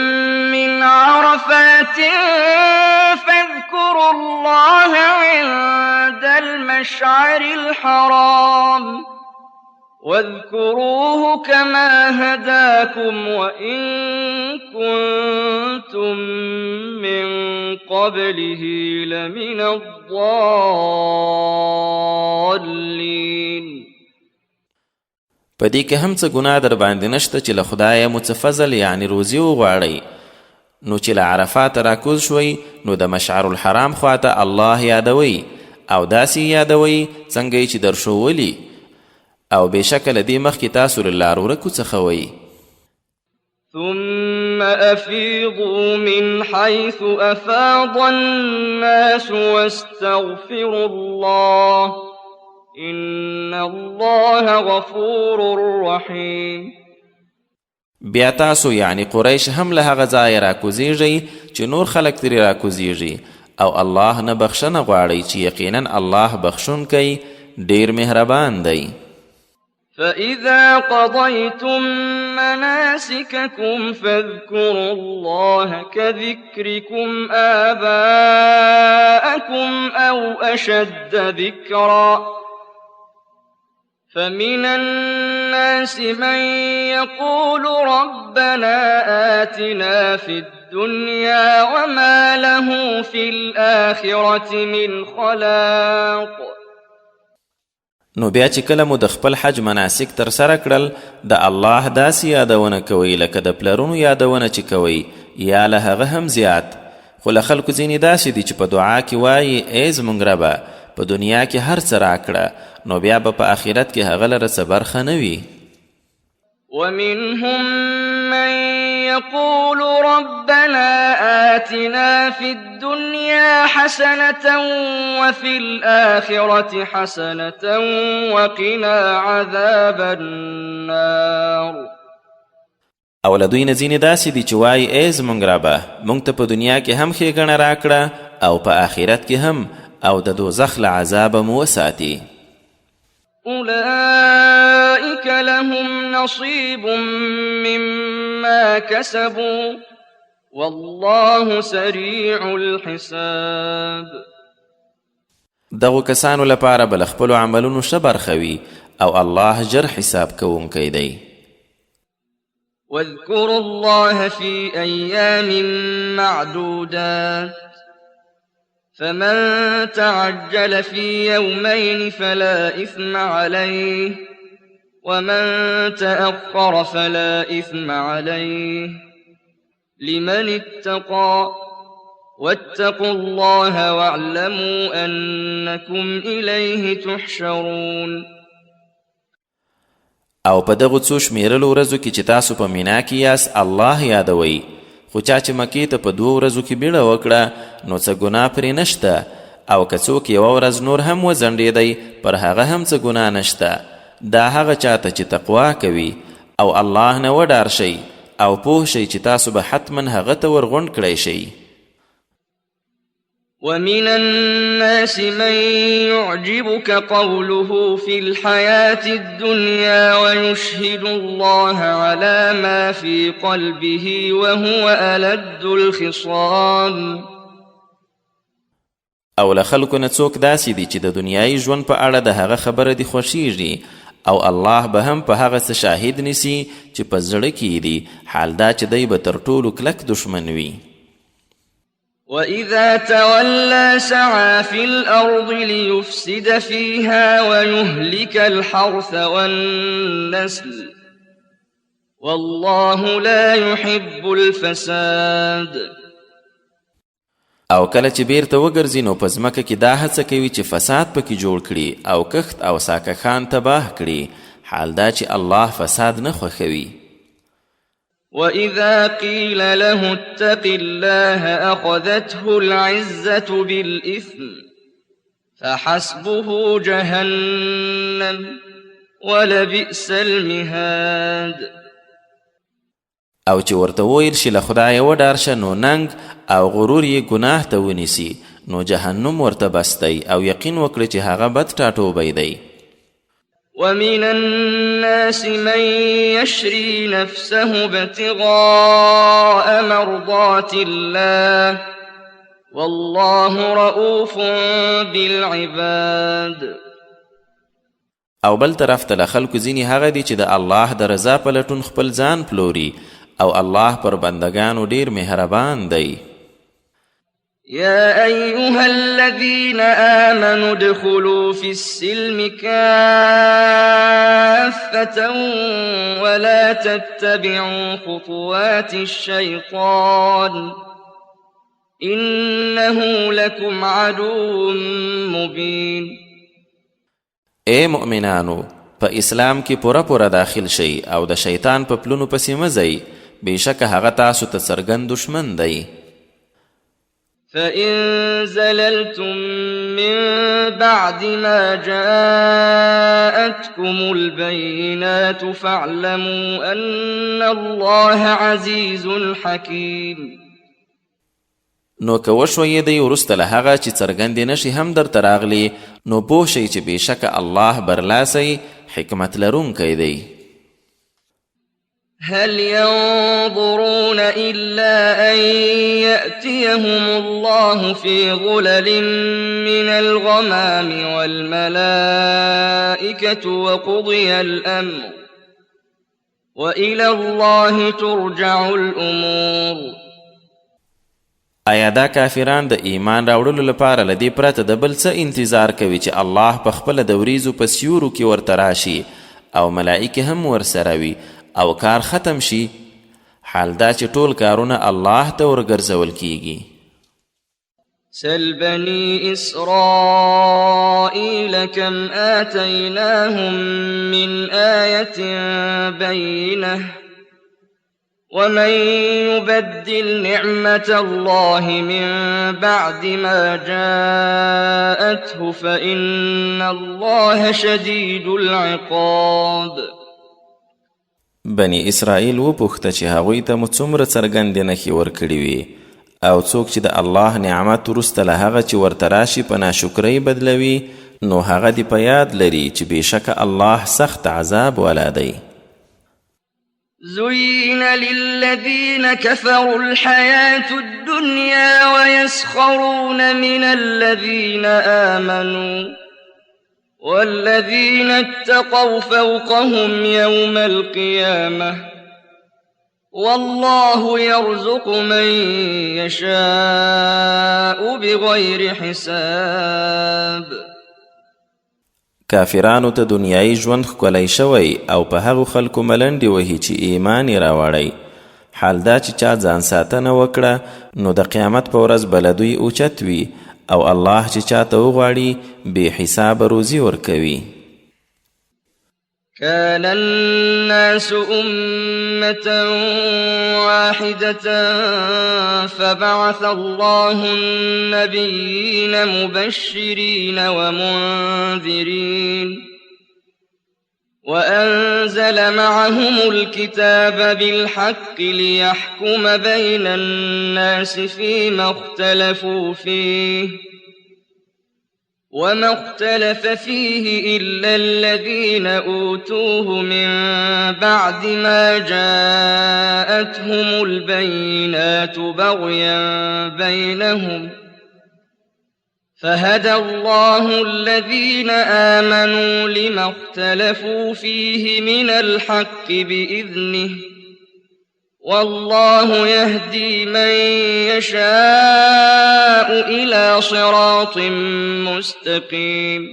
من عرفات فاذكروا الله عند المشعر الحرام واذكروه كما هداكم وإن كنتم من قبله لمن الضالين. پدې کې هم څه ګناه در باندې نشته چې له خدایه مو څه فضل یعنی روزي وغواړئ. نو چې له عرفات راکوز شوئ نو د مشعر الحرام خواته الله یادوئ او داسې یادوئ څنګه چې در ښوولي او بېشکه له دې مخکې تاسو له لارو ورکو څخه وئ. ثم أفيضوا من حيث أفاض الناس واستغفروا الله إن الله غفور رحيم. بیا تاسو یعنی قریش هم له هغه ځایه راکوزیږئ چې نور خلک ترې راکوزیږي او الله نه بخښنه غواړئ چې یقینا الله بخښونکی ډیر مهربان دی. فإذا قضيتم مناسككم فاذكروا الله كذكركم آباءكم أو أشد ذكرا فمن الناس من يقول ربنا آتنا في الدنيا وما له في الآخرة من خلاق. نو بیا چې کله مو د خپل حج مناسک ترسره کړل د الله داسې یادونه کوئ لکه د پلرونو یادونه چې کوئ یا له هغه هم زیات. خو له خلکو ځینې داسې دي چې په دعا کې وایي ای زموږ ربه په دنیا کې هر څه راکړه نو بیا به په آخرت کې هغه لره څه برخه نه وي. ومنهم من يقول ربنا آتنا في الدنيا حسنة وفي الآخرة حسنة وقنا عذاب النار. او له دوی نه ځینې داسې دي چې وایي ای زموږ ربه موږ ته په دنیا کې هم ښېګڼه راکړه او په آخرت کې هم او د دوزخ له عذابه مو وساتي. أولئك لهم نصيب مما كسبوا والله سريع الحساب. دغو کسانو لپاره به له خپلو عملونو ښه برخه وي او الله ژر حساب کوونکی دی. واذكروا الله في أيام معدودات فمن تعجل في يومين فلا إثم عليه ومن تأخر فلا إثم عليه لمن اتقى واتقوا الله واعلموا أنكم إليه تحشرون. او په دغو څو شمیرلو ورځو کې چې تاسو په مینا کې یاست الله یادوئ. خو چا چې مکې ته په 2 ورځو کې بیړه وکړه نو څه ګناه پرې نشته او که څوک 1 ورځ نور هم وځنډېدی پر هغه هم څه ګناه نشته. دا هغه چاته چې تقوا کوي او الله نه وډار شئ او پوه شئ چې تاسو به حتما هغه ته ورغونډ کړی شئ. ومن الناس من يعجبك قوله في الحياة الدنيا ويشهد الله على ما في قلبه وهو ألد الخصام. او له خلکو نه څوک داسې دي چې د دنیایي ژوند په اړه د هغه خبره دي خوښیږي او الله به هم په هغه څه شاهد نیسي چې په زړه کې دي حال دا چې دی به تر ټولو کلک دشمن وي. وإذا تولى سعى في الأرض ليفسد فيها ويهلك الحرث والنسل والله لا يحب الفساد. او کله چې بیرته وګرځي نو په ځمکه کې دا هڅه کوي چې فساد پکې جوړ کړي او کښت او ساکخان تباه کړي حال دا چې الله فساد نه خوښوي. وإذا قيل له اتق الله أخذته العزة بالإثم فحسبه جهنم ولبئس المهاد. او چې ورته وویل شي له خدایه وډار شه نو ننګ او غرور یې ګناه ته ونیسي نو جهنم ورته بس دی او یقین وکړي چې هغه بد ټاټوبی دی. ومن الناس من يشري نفسه ابتغاء مرضات الله والله رؤوف بالعباد. او بل طرف ته له خلکو ځینې هغه دي چې د الله د رضا په لټون خپل ځان پلوري او الله پر بندگانو ډیر مهربان دی. يا أيها الذين آمنوا ادخلوا في السلم كافة ولا تتبعوا خطوات الشيطان إنه لكم عدو مبين. اے مؤمنانو په اسلام کې پوره داخل شئ او د شیطان په پلونو پسې مه ځئ بېشکه هغه تاسو ته څرګند دشمن دی. فإن زللتم من بعد ما جاءتكم البينات فاعلموا أن الله عزيز حكيم. نو که وشویېدئ وروسته له هغه چې څرګندې نشي هم درته راغلي نو پوه شئ چې بېشکه الله برلاسی حکمت لرونکی دی. هل ينظرون إلا أن يأتيهم الله في ظلل من الغمام والملائكة وقضي الأمر وإلى الله ترجع الأمور. آیا دا کافران د ایمان راوړلو لپاره له دې پرته د بل څه انتظار کوي چې الله په خپله د وریځو په سیورو کې ورته راشي او ملائکې هم ورسره وي او کار ختم شي؟ حال دا چې ټول کارونه الله ته ورګرځول کیږي. سل بني إسرائيل كم آتيناهم من آية بينة ومن يبدل نعمة الله من بعد ما جاءته فإن الله شديد العقاب. بني اسرائیل وپوښته چې هغوی ته مو څومره څرګندې نښې ورکړې وي او څوک چې د الله نعمت وروسته له هغه چې ورته راشي په ناشکرۍ بدلوي نو هغه دې په یاد لري چې بېشکه الله سخت عذاب والا دی. زين للذين كفروا الحياة الدنيا ويسخرون من الذين آمنوا والذين اتقوا فوقهم يوم القيامة والله يرزق من يشاء بغير حساب. کافرانو ته دنیایي ژوند ښکلی شوی او په هغو خلکو ملنډې وهي چې ایمان یې راوړی. حال دا چې چا ځان ساتنه وکړه نو د قیامت په ورځ به له دوی اوچت وي او الله چې چاته وغواړي بې حسابه روزي ورکوي. كان الناس أمة واحدة فبعث الله النبيين مبشرين ومنذرين وأنزل معهم الكتاب بالحق ليحكم بين الناس فيما اختلفوا فيه وما اختلف فيه إلا الذين أوتوه من بعد ما جاءتهم البينات بغيا بينهم فهدى الله الذين آمنوا لما اختلفوا فيه من الحق بإذنه والله يهدي من يشاء إلى صراط مستقيم.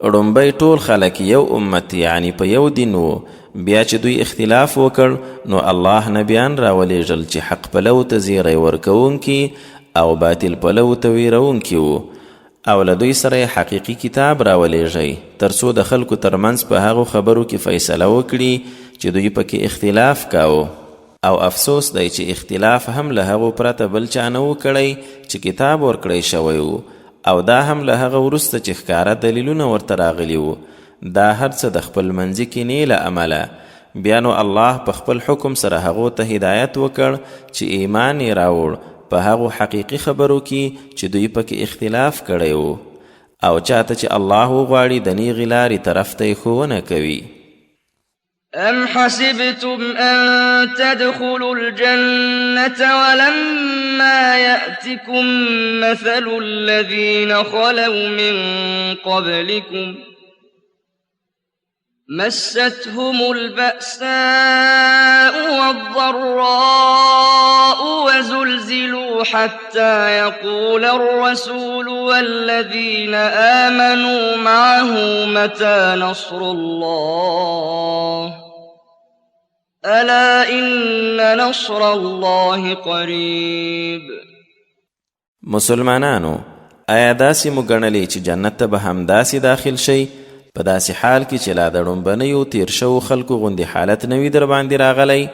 ړومبی ټول خلک یو امت یعنی په یو دین وو، بیا چې دوی اختلاف وکړ نو الله نبیان راولېږل چې حق پلو ته زیری ورکوونکي او باطل پلو ته ویرونکي وو او له دوی سره حقیقي کتاب راولېږئ تر څو د خلکو ترمنځ په هغو خبرو کې فیصله وکړي چې دوی پکې اختلاف کاوه. او افسوس دی چې اختلاف هم له هغو پرته بل چا نه و کړی چې کتاب ورکړی شوی و او دا هم له هغه وروسته چې ښکاره دلیلونه ورته راغلي وو. دا هر څه د خپل منځي کینې له امله بیا نو الله په خپل حکم سره هغو ته هدایت وکړ چې ایمان یې راوړ په هغو حقیقي خبرو کې چې دوی پکې اختلاف کړی و او چاته چې الله وغواړي د نیغې لارې طرف ته یې ښوونه کوي. أم حسبتم أن تدخلوا الجنة ولما يأتكم مثل الذين خلوا من قبلكم مستهم البأساء والضراء وزلزلوا حتى يقول الرسول والذين آمنوا معه متى نصر الله ألا إن نصر الله قريب. مسلمانانو آیا داسې مو ګڼلې چې جنت ته به همداسې داخل شئ په داسې حال کې چې لا د ړومبنیو تیر شوو خلکو غوندې حالت نه وي در باندې راغلی؟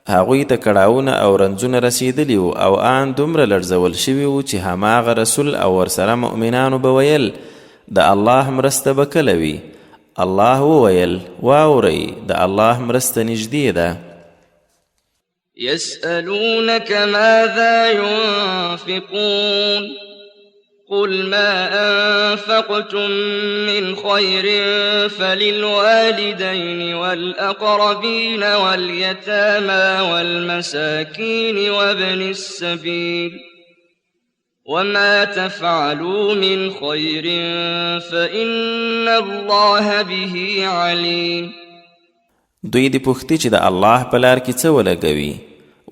هغوی ته کړاوونه او رنځونه رسېدلي وو او آن دومره لړزول شوي وو چې هماغه رسول او ورسره مؤمنانو به ویل د الله مرسته به کله وي؟ الله وویل واورئ د الله مرسته نږدې ده. يسألونك ماذا ينفقون قل ما أنفقتم من خير فللوالدين والأقربين واليتامى والمساكين وابن السبيل وما تفعلوا من خير فإن الله به عليم. دوی دې پوښتي چې د الله په لار کې څه ولګوي؟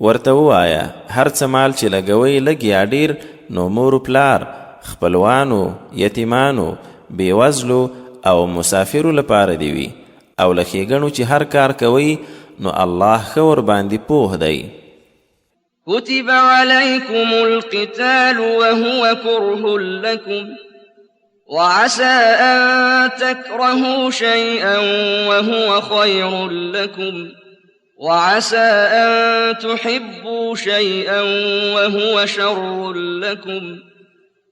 ورته ووایه هر څه مال چې لګوئ لږ یا ډېر نو مور پلار، خپلوانو، یتیمانو، بېوزلو او مسافرو لپاره دی وي او له ښېګڼو چې هر کار کوئ نو الله ښه ورباندې پوه دی. كتب عليكم القتال وهو كره لكم وعسى أن تكرهوا شيئا وهو خير لكم وعسى أن تحبوا شيئا وهو شر لكم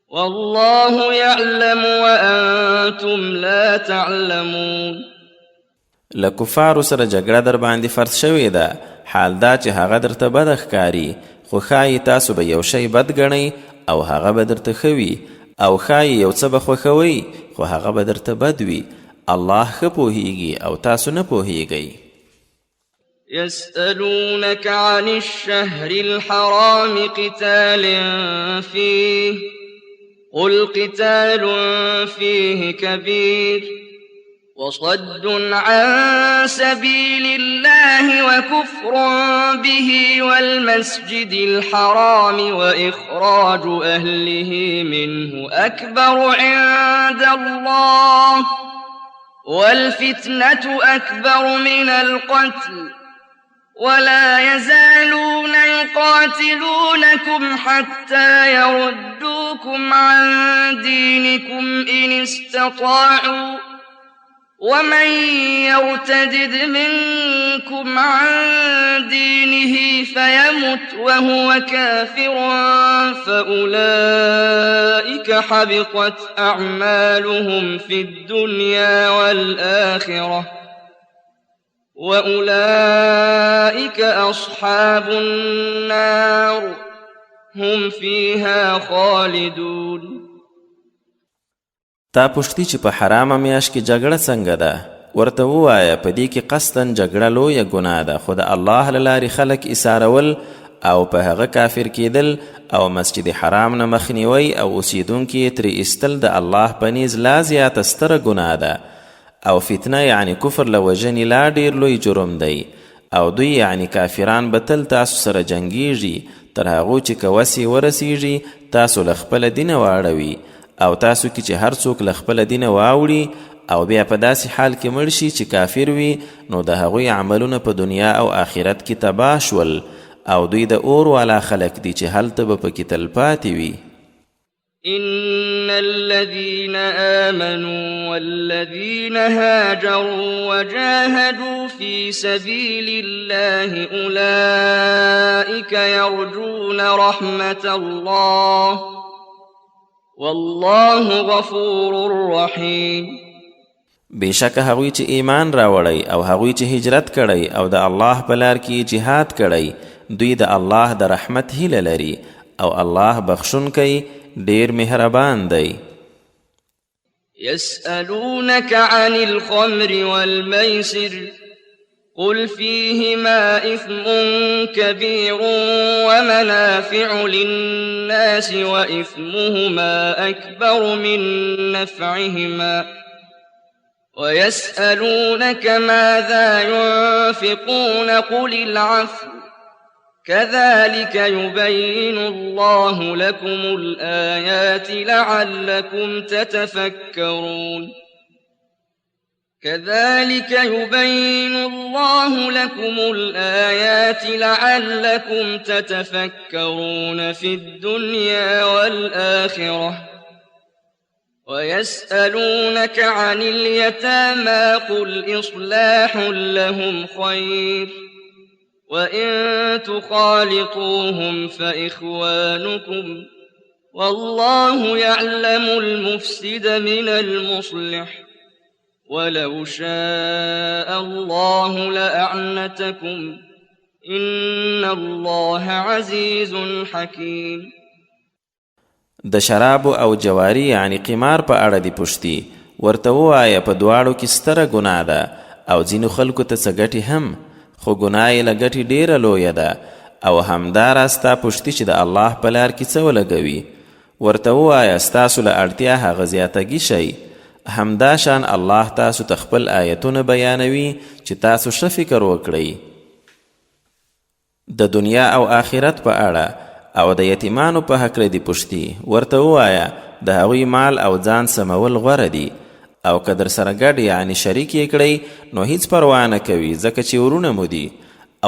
والله يعلم وأنتم لا تعلمون. لکفارو سره جګړه در باندې فرض شوې ده، حال دا چې هغه درته بد ښکاري خو ښایي تاسو به یو شی بد ګڼئ او هغه به درته ښه وي، او ښایي یو څه به خوښوئ خو هغه به درته بد وي. الله ښه پوهیږي او تاسو نه پوهیږئ. يسألونك عن الشهر الحرام قتال فيه قل قتال فيه كبير وصد عن سبيل الله وكفر به والمسجد الحرام وإخراج أهله منه أكبر عند الله والفتنة أكبر من القتل ولا يزالون يقاتلونكم حتى يردوكم عن دينكم إن استطاعوا ومن يرتدد منكم عن دينه فيمت وهو كافر فأولئك حبطت أعمالهم في الدنيا والآخرة وأولئك أصحاب النار هم فيها خالدون. تا پوښتي چې په حرامه میاشت کې جګړه څنګه ده؟ ورته ووایه په دې کې قصداً جګړه لویه ګناه ده، خو د الله له لارې خلک ایسارول او په هغه کافر کېدل او مسجد حرام نه مخنیوی او اوسیدونکي یې ترې ایستل د الله په نیز لا زیاته ستره ګناه ده، او فتنه یعنی کفر له وژنې لا ډېر لوی جرم دی، او دوی یعنی کافران به تل تاسو سره جنګیږي تر هغو چې که وسې ورسیږي تاسو له خپله دینه واړوي، او تاسو کې چې هر څوک له خپله دینه واوړي او بیا په داسې حال کې مړ شي چې کافر وي نو د هغوی عملونه په دنیا او آخرت کې تباه شول، او دوی د اور والا خلک دي چې هلته به پکې تلپاتې وي. إن الذين آمنوا والذين هاجروا وجاهدوا في سبيل الله أولئك يرجون رحمة الله والله غفور رحيم. بېشکه هغوی چې ایمان راوړی او هغوی چې هجرت کړی او د الله په لار کې جهاد کړی دوی د الله د رحمت هیله لري او الله بخښونکی ډیر مهربان دی. يسألونك عن الخمر والميسر قل فيهما إثم كبير ومنافع للناس وإثمهما أكبر من نفعهما ويسألونك ماذا ينفقون قل العفو كذلك يبين الله لكم الآيات لعلكم تتفكرون. كذلك يبين الله لكم الآيات لعلكم تتفكرون في الدنيا والآخرة. ويسألونك عن اليتامى قل إصلاح لهم خير وإن تخالطوهم فإخوانكم والله يعلم المفسد من المصلح ولو شاء الله لأعنتكم إن الله عزيز حكيم. د شراب او جواری یعنی قمار په اړه دی پوښتي ورته ووایه په دواړو کې ستره ګناه ده او ځینو خلکو ته څه ګټې هم خو ګناه یې له ګټې ډیره لویه ده او همداراز ستا پوښتي چې د الله په لار کې څه ولګوي ورته ووایه ستاسو له اړتیا هغه زیاتګي شئ همدا شان الله تاسو ته خپل آیتونه بیانوي چې تاسو ښه فکر وکړئ. د دنیا او آخرت په اړه او د یتیمانو په هکله دې پوښتي ورته ووایه د هغوی مال او ځان سمول غوره دي او که در سره ګډ یعنی شریک یې کړئ نو هیڅ پروا نه کوي ځکه چې ورونه مو دي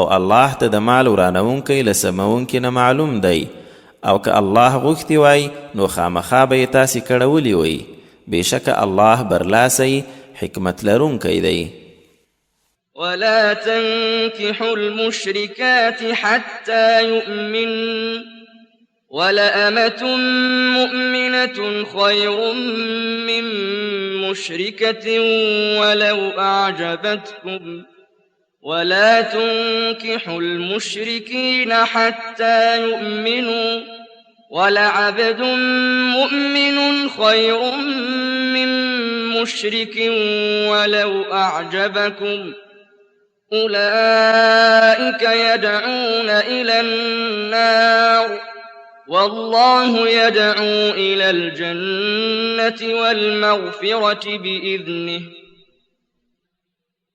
او الله ته د مال ورانونکی له سمونکي نه معلوم دی او که الله غوښتي وای نو خامخا به یې تاسې کړولی وی بېشکه الله برلاسی حکمت لرونکی دی. ولا تنكحوا المشركات حتى يؤمن ولأمة مؤمنة خير من مشركة ولو أعجبتكم ولا تنكحوا المشركين حتى يؤمنوا ولعبد مؤمن خير من مشرك ولو أعجبكم أولئك يدعون إلى النار والله يدعو إلى الجنة والمغفرة بإذنه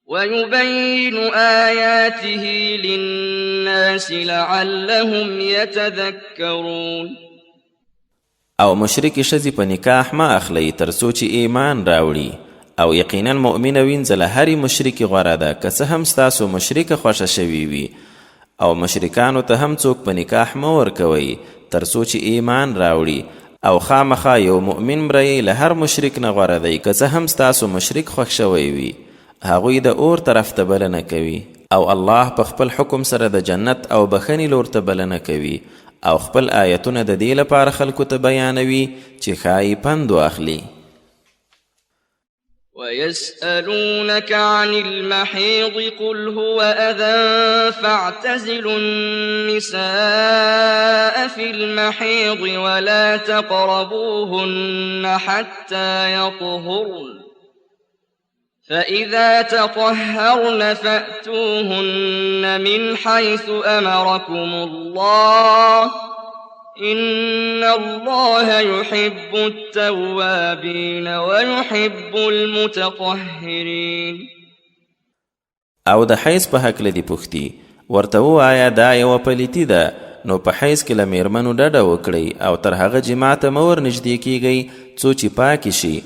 ويبين آياته للناس لعلهم يتذكرون. او مشرک ښځې په نکاح ما اخلئ تر څو چې ایمان راوړي او یقینا مؤمنه وینځله هرې مشرکې غوره ده که څه هم ستاسو مشرکه خوښه شوې وي او مشرکانو ته هم څوک په نکاح مه ورکوئ تر څو چې ایمان راوړي او خامخا یو مؤمن مړی له هر مشرک نه غوره دی که څه هم ستاسو مشرک خوښ شوی وي هغوی د اور طرف ته بلنه کوي او الله په خپل حکم سره د جنت او بخښنې لور ته بلنه کوي او خپل آیتونه د دې لپاره خلکو ته بیانوي چې ښایي پند واخلي. ويسألونك عن المحيض قل هو أذى فاعتزلوا النساء في المحيض ولا تقربوهن حتى يطهرن فإذا تطهرن فأتوهن من حيث أمركم الله إن الله يحب التوابين ويحب المتطهرين. او د حیض په هکله دې پوښتي ورته ووایه دا یوه پلیتي ده نو په حیض کې له میرمنو ډډه وکړئ او تر هغه جماع ته مه ورنږدې کیږئ څو چې پاکې شي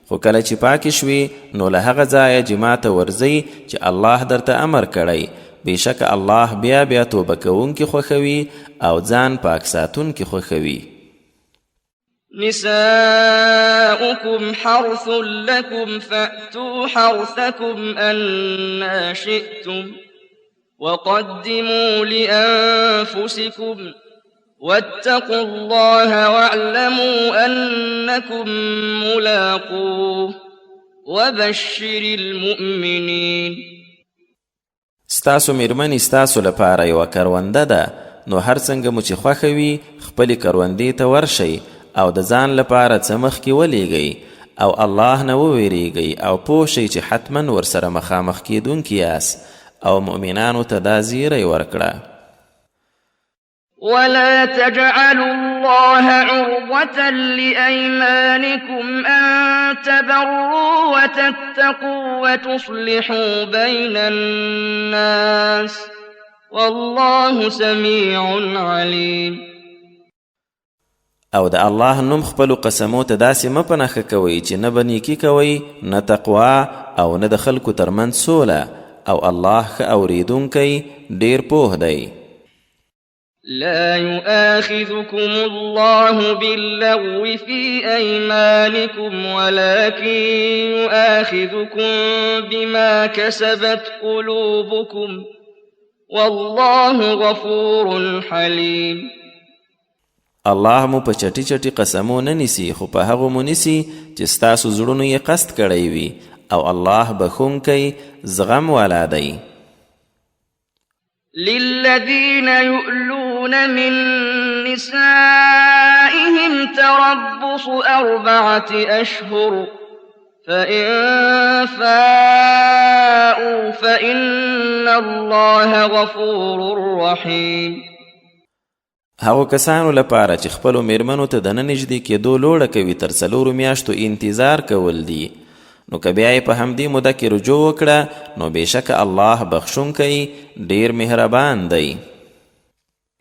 خو کله چې پاکې شوي نو له هغه ځایه جماع ته ورځئ چې الله درته امر کړی بېشکه الله بیا بیا توبه کوونکي خوښوي او ځان پاک ساتونکي خوښوي. نساؤكم حرث لكم فأتوا حرثكم أنا شئتم وقدموا لأنفسكم واتقوا الله واعلموا أنكم ملاقوه وبشر المؤمنين. ستاسو میرمنې ستاسو لپاره یوه کرونده ده، نو هر څنګه مو چې خوښه وي خپلې کروندې ته ورشئ او د ځان لپاره څه مخکې ولیږئ او الله نه وویریږئ او پوه شئ چې حتما ورسره مخامخ کیدونکي یاست او مؤمنانو ته دا زیری ورکړه. ولا تجعلوا الله عرضة لأيمانكم أن تبروا وتتقوا وتصلحوا بين الناس والله سميع عليم. او د الله نوم خپلو قسمو ته داسې مه په نښه کوئ چې نه به نیکي کوئ نه تقوا او نه د خلکو ترمنځ سوله، او الله ښه اورېدونکی ډېر پوه دی. لا يؤاخذكم الله باللغو في أيمانكم ولكن يؤاخذكم بما كسبت قلوبكم والله غفور حليم. الله مو په چټي چټي قسمو نه نیسي، خو په هغو مو نیسي چې ستاسو زړونو یې قصد کړی وي، او الله بخښونکی زغم والا دی. للذين يؤلون من نسائهم تربص 4 أشهر فإن فاءوا فإن الله غفور رحيم. هغو کسانو لپاره چې خپلو میرمنو ته د نه نږدې کېدو لوړه کوي تر 4 میاشتو انتظار کول دي، نو که بیا یې په همدې موده کې رجوع وکړه نو بېشکه الله بخښونکی ډېر مهربان دی.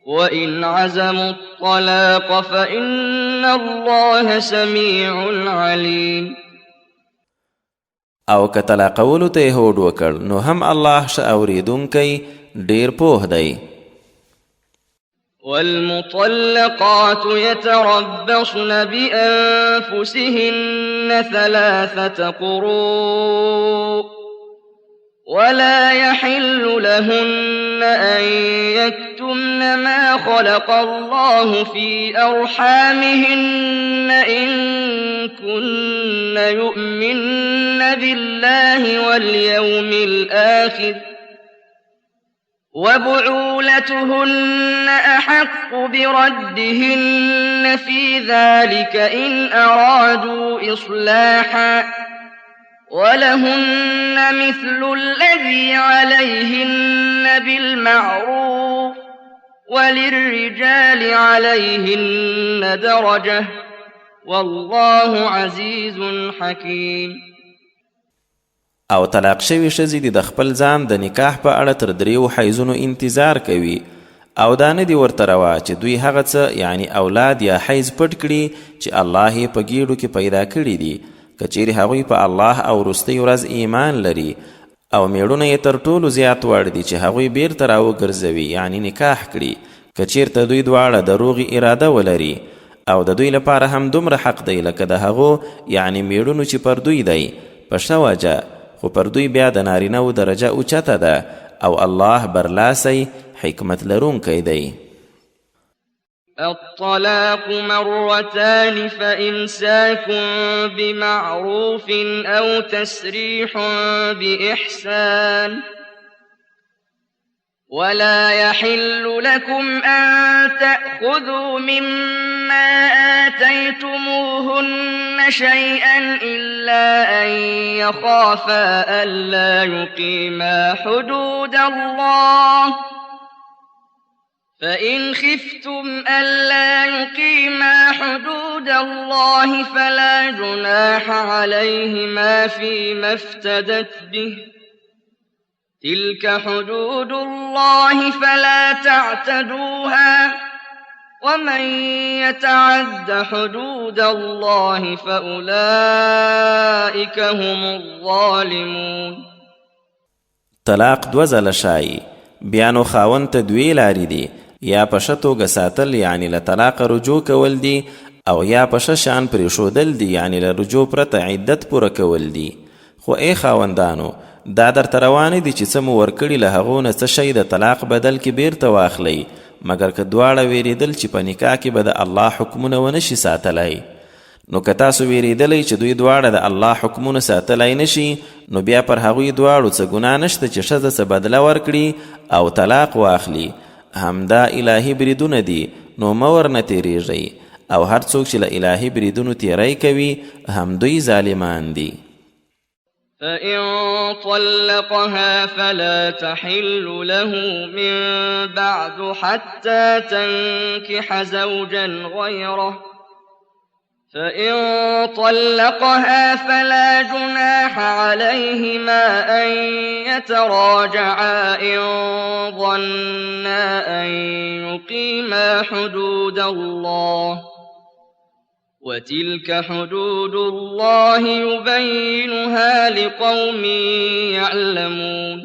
وَإِنْ عَزَمُوا الطَّلَاقَ فَإِنَّ اللَّهَ سَمِيعٌ عَلِيمٌ. او که طلاقولو ته یې هوډ وکړ نو هم الله ښه اورېدونکی ډېر پوه دی. والمطلقات يتربصن بأنفسهن 3 قروء ولا يحل لهن أن يكتمن ما خلق الله في أرحامهن إن كن يؤمن بالله واليوم الآخر وبعولتهن أحق بردهن في ذلك إن أرادوا إصلاحا ولهن مثل الذي عليهن بالمعروف وللرجال عليهن درجة والله عزيز حكيم. او طلاق شوی ښځې د خپل ځان د نکاح په اړه تر 3 حیضونو انتظار کوي، او دا نه دي ورته روا چې دوی هغه څه یعنی اولاد یا حیض پټ کړي چې الله یې په ګېډو کې پیدا کړي دي، که چیرې هغوی په الله او وروستۍ ورځ ایمان لري، او میړونه یې تر ټولو زیات وړ دي چې هغوی بیرته راوګرځوي یعنی نکاح کړي، که چیرته دوی دواړه د روغې اراده ولري. او د دوی لپاره هم دومره حق دی لکه د هغو یعنی میړونو چې پر دوی دی په ښه وجه، خو پر دوی بیا د نارینه‌و درجه اوچته ده، او الله برلاسی حکمت لرونکی دی. الطلاق 2 فإمساك بمعروف أو تسريح بإحسان ولا يحل لكم أن تأخذوا مما آتيتموهن شيئا إلا أن يخافا ألا يقيما حدود الله فإن خفتم ألا يقيما حدود الله فلا جناح عليهما فيما افتدت به تلك حدود الله فلا تعتدوها ومن يتعد حدود الله فأولئك هم الظالمون. طلاق 2 ځله شایي، بیا نو خاوند ته 2 لارې دي، یا په ښه توګه ساتل یعنی له طلاق رجوع کول دي، او یا په ښه شان پرېښودل دي یعنی له رجوع پرته عدت پوره کول دي. خو ای خاوندانو، دا درته روانې دي چې څه مو ورکړي له هغو نه څه شی د طلاق بدل کې بیرته واخلئ، مګر که دواړه ویرېدل چې په نکاح کې به د الله حکمونه ونه شي ساتلی، نو که تاسو ویریدلی چې دوی دواړه د الله حکمونه ساتلی نشي نو بیا پر هغوی دواړو څه ګناه نشته چې ښځه څه بدله ورکړي او طلاق واخلي. همدا الهي بریدونه دي، نو مه ورنه تیریږئ. او هر څوک چې له الهي بریدونو تیری کوي هم دوی ظالمان دي. فإن طلقها فلا تحل له من بعد حتى تنكح زوجا غيره. فإن طلقها فلا جناح عليهما أن يتراجعا إن ظنا أن يقيما حدود الله، وتلك حدود الله يبينها لقوم يعلمون.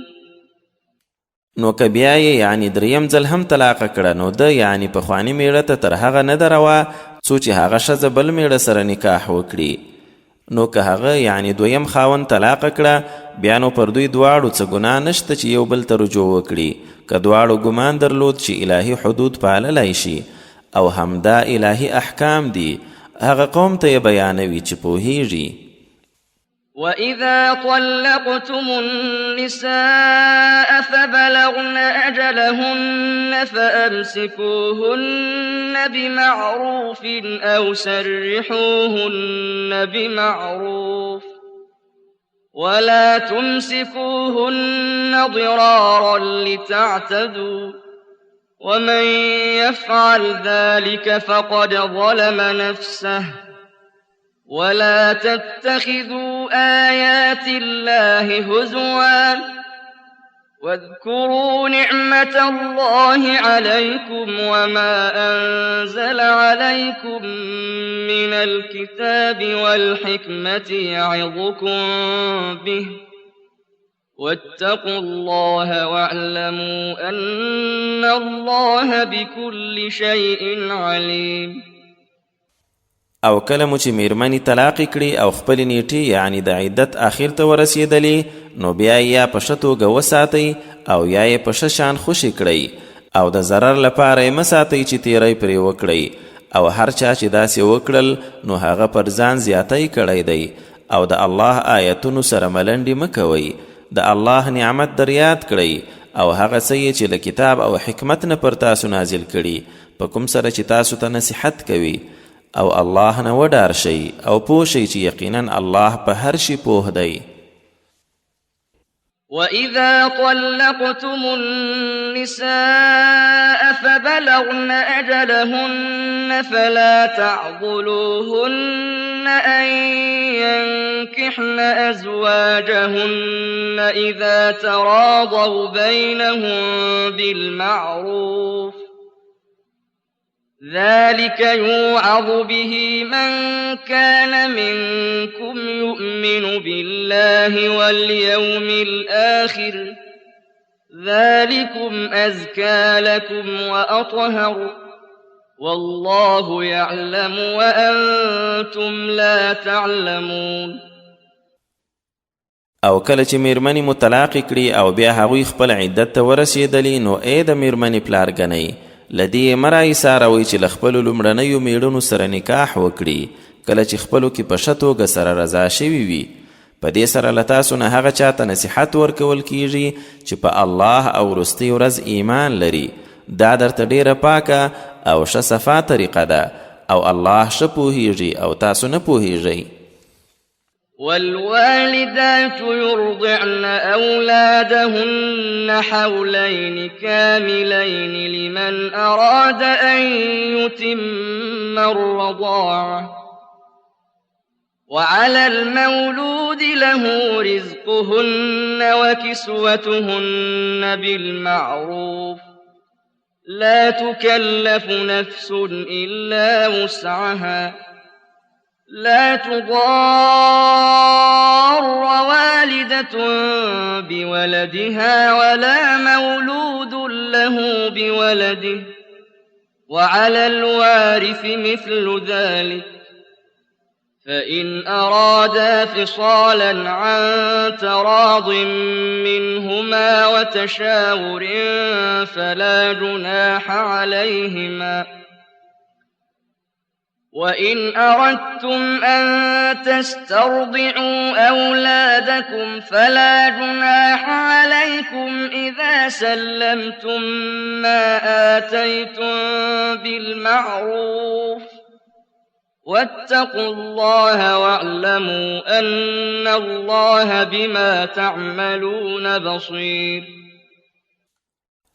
نو که بیا یې یعنی دریم ځل هم طلاقه کړه نو ده یعنی پخواني میړه ته تر هغه نه ده روا څو چې هغه ښځه بل میړه سره نکاح وکړي. نو که هغه یعنی دویم خاوند طلاقه کړه بیا نو پر دوی دواړو څه ګناه نشته چې یو بل ته رجوع وکړي که دواړو ګمان درلود چې الهي حدود پاللی شي. او همدا الهي احکام دي، هغه قوم ته یې بیانوي چې پوهیږي. وَإِذَا طَلَّقْتُمُ النِّسَاءَ فَبَلَغْنَ أَجَلَهُنَّ فَأَمْسِكُوهُنَّ بِمَعْرُوفٍ أَوْ سَرِّحُوهُنَّ بِمَعْرُوفٍ وَلَا تُمْسِكُوهُنَّ ضِرَارًا لِتَعْتَدُوا وَمَنْ يَفْعَلْ ذَلِكَ فَقَدْ ظَلَمَ نَفْسَهُ. ولا تتخذوا آيات الله هزوا واذكروا نعمة الله عليكم وما أنزل عليكم من الكتاب والحكمة يعظكم به واتقوا الله واعلموا أن الله بكل شيء عليم. او کله مو چې میرمنې طلاقې کړي او خپلې نیټې یعنی د عدت آخر ته ورسېدلې نو بیا یا په ښه توګه وساتئ او یا یې په ښه شان خوشې کړئ او د ضرر لپاره یې مه ساتئ چې تیری پرې وکړئ. او هر چا چې داسې وکړل نو هغه پر ځان زیاتی کړی دی. او د الله آیتونو سره ملنډې مه کوئ. د الله نعمت در یاد کړئ او هغه څه یې چې له کتاب او حکمت نه پر تاسو نازل کړي په کوم سره چې تاسو ته نصیحت کوي. او الله نه وډار شئ او پوه شئ چې یقینا الله په هر شي پوه دی. وَإِذَا طَلَّقْتُمُ النِّسَاءَ فَبَلَغْنَ أَجَلَهُنَّ فَلَا تَعْضُلُوهُنَّ أَن يَنكِحْنَ أَزْوَاجَهُنَّ إِذَا تَرَاضَوْا بَيْنَهُم بِالْمَعْرُوفِ ذلك يوعظ به من كان منكم يؤمن بالله واليوم الآخر ذلكم أزكى لكم وأطهر والله يعلم وأنتم لا تعلمون. او کله چې میرمنې مو طلاقې کړي او بیا هغوی خپل عدت ته ورسېدلي نو ای د میرمنې پلارګنۍ لدې مه راایساروئ چې له خپلو لومړنیو میړونو سره نکاح وکړي کله چې خپلو کې په ښه توګه سره رضا شوي وي. په دې سره له تاسو نه هغه چاته نصیحت ورکول کیږي چې په الله او وروستۍ ورځ ایمان لري. دا درته ډیره پاکه او ښه صفا طریقه ده او الله ښه پوهیږي او تاسو نه پوهیږئ. والوالدات يرضعن أولادهن حولين كاملين لمن أراد أن يتم الرضاعة وعلى المولود له رزقهن وكسوتهن بالمعروف لا تكلف نفس إلا وسعها لا تضار والدة بولدها ولا مولود له بولده وعلى الوارث مثل ذلك فإن أرادا فصالا عن تراض منهما وتشاور فلا جناح عليهما وإن أردتم أن تسترضعوا أولادكم فلا جناح عليكم إذا سلمتم ما آتيتم بالمعروف واتقوا الله واعلموا أن الله بما تعملون بصير.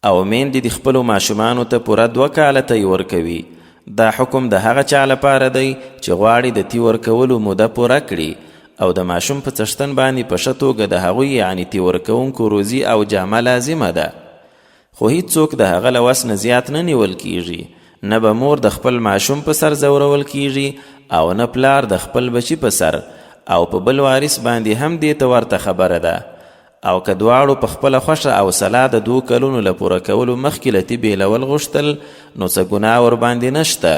او میندې د خپلو ماشومانو ته پوره 2 کاله تی ورکوي. دا حکم د هغه چا لپاره دی چې غواړي د تی ورکولو موده پوره کړي او د ماشوم په څښتن باندې په ښه توګه د هغوی یعنې تی ورکوونکو روزي او جامه لازمه ده. خو هیڅوک د هغه له وس نه زیات نه نیول کیږي، نه به مور د خپل ماشوم په سر ځورول کیږي او نه پلار د خپل بچی په سر، او په بل وارث باندې هم دې ته ورته خبره ده. او که دواړو په خپله خوښه او سلا د 2 کلونو له پوره کولو مخکې له تی بیلول غوښتل نو څه ګناه ورباندې نشته.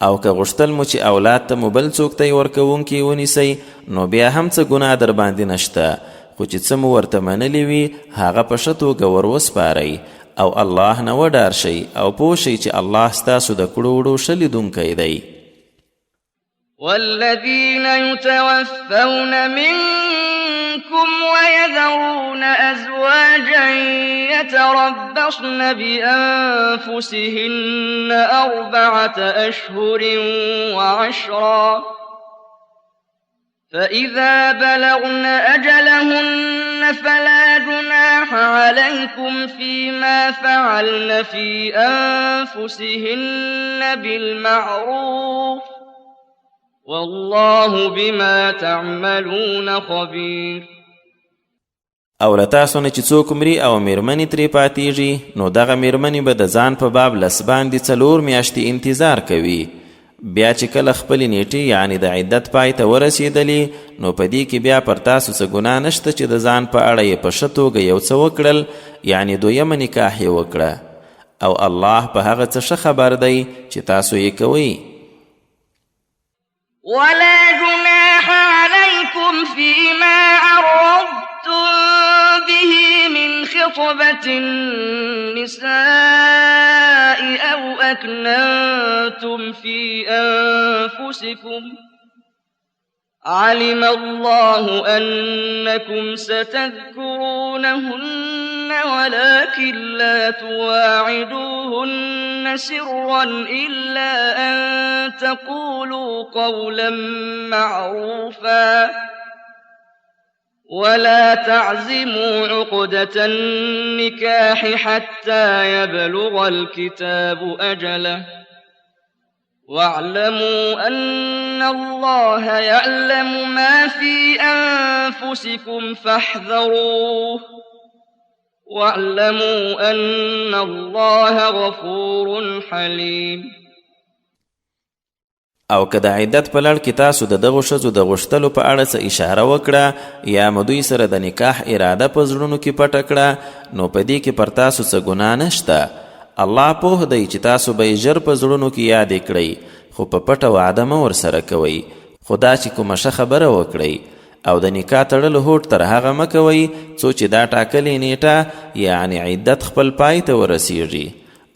او که غوښتل مو چې اولاد ته مو بل څوک تی ورکوونکي ونیسئ نو بیا هم څه ګناه در باندې نشته، خو چې څه مو ورته منلي وي هغه په ښه توګه ور وسپارئ او الله نه وډار شئ او پوه شئ چې الله ستاسو د کړو وړو ښه لیدونکی دی. والذين يتوفون منكم ويذرون أزواجا يتربصن بأنفسهن 4 أشهر وعشرا فإذا بلغن أجلهن فلا جناح عليكم فيما فعلن في أنفسهن بالمعروف والله بما تعملون خبير. او له تاسو نه چې څوک مري او میرمنې ترې پاتېږي نو دغه میرمنې به د ځان په باب لس باندې 4 میاشتې انتظار کوي. بیا چې کله خپلې نیټې یعنې د عدت پای ته ورسېدلې نو په دې کې بیا پر تاسو څه ګناه نشته چې د ځان په اړه یې په ښه توګه یو څه وکړل، یعنې 2یم نکاح یې وکړه، او الله په هغه څه ښه خبر دی چې تاسو یې کوئ. ولا جناح عليكم فيما عرضتم به من خطبة النساء أو أكننتم في أنفسكم علم الله أنكم ستذكرونهن ولكن لا تواعدوهن سرا إلا أن تقولوا قولا معروفا ولا تعزموا عقدة النكاح حتى يبلغ الكتاب أجله واعلموا أن الله يعلم ما في أنفسكم فاحذروه واعلموا أن الله غفور حليم. او که د عدت په لړ کې تاسو د دغو ښځو د غوښتلو په اړه څه اشاره وکړه یا مو دوی سره د نکاح اراده په زړونو کې پټه کړه نو په دې کې پر تاسو څه ګناه نشته. الله پوه دی چې تاسو به یې ژر په زړونو کې یادې کړئ، خو په پټه وعده مه ورسره کوئ. خو دا چې کومه ښه خبره وکړئ او د نکاح تړلو هوډ تر هغه مه کوئ څو چې دا ټاکلې نیټه یعنې عدت خپل پای ته ورسیږي،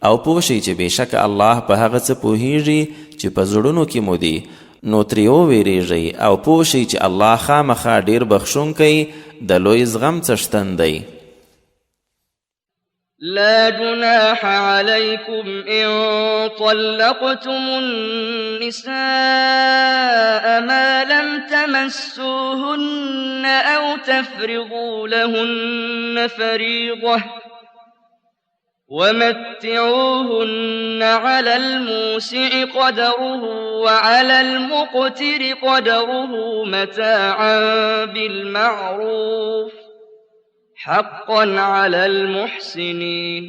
او پوه شئ چې بېشکه الله په هغه څه پوهیږي چې په زړونو کې مو دي، نو ترې وویریږئ او پوه شئ چې الله خامخا ډېر بخښونکی د لوی زغم څښتن دی. لا جناح عليكم إن طلقتم النساء ما لم تمسوهن أو تفرضوا لهن فريضة ومتعوهن على الموسع قدره وعلى المقتر قدره متاعا بالمعروف حقا على المحسنين.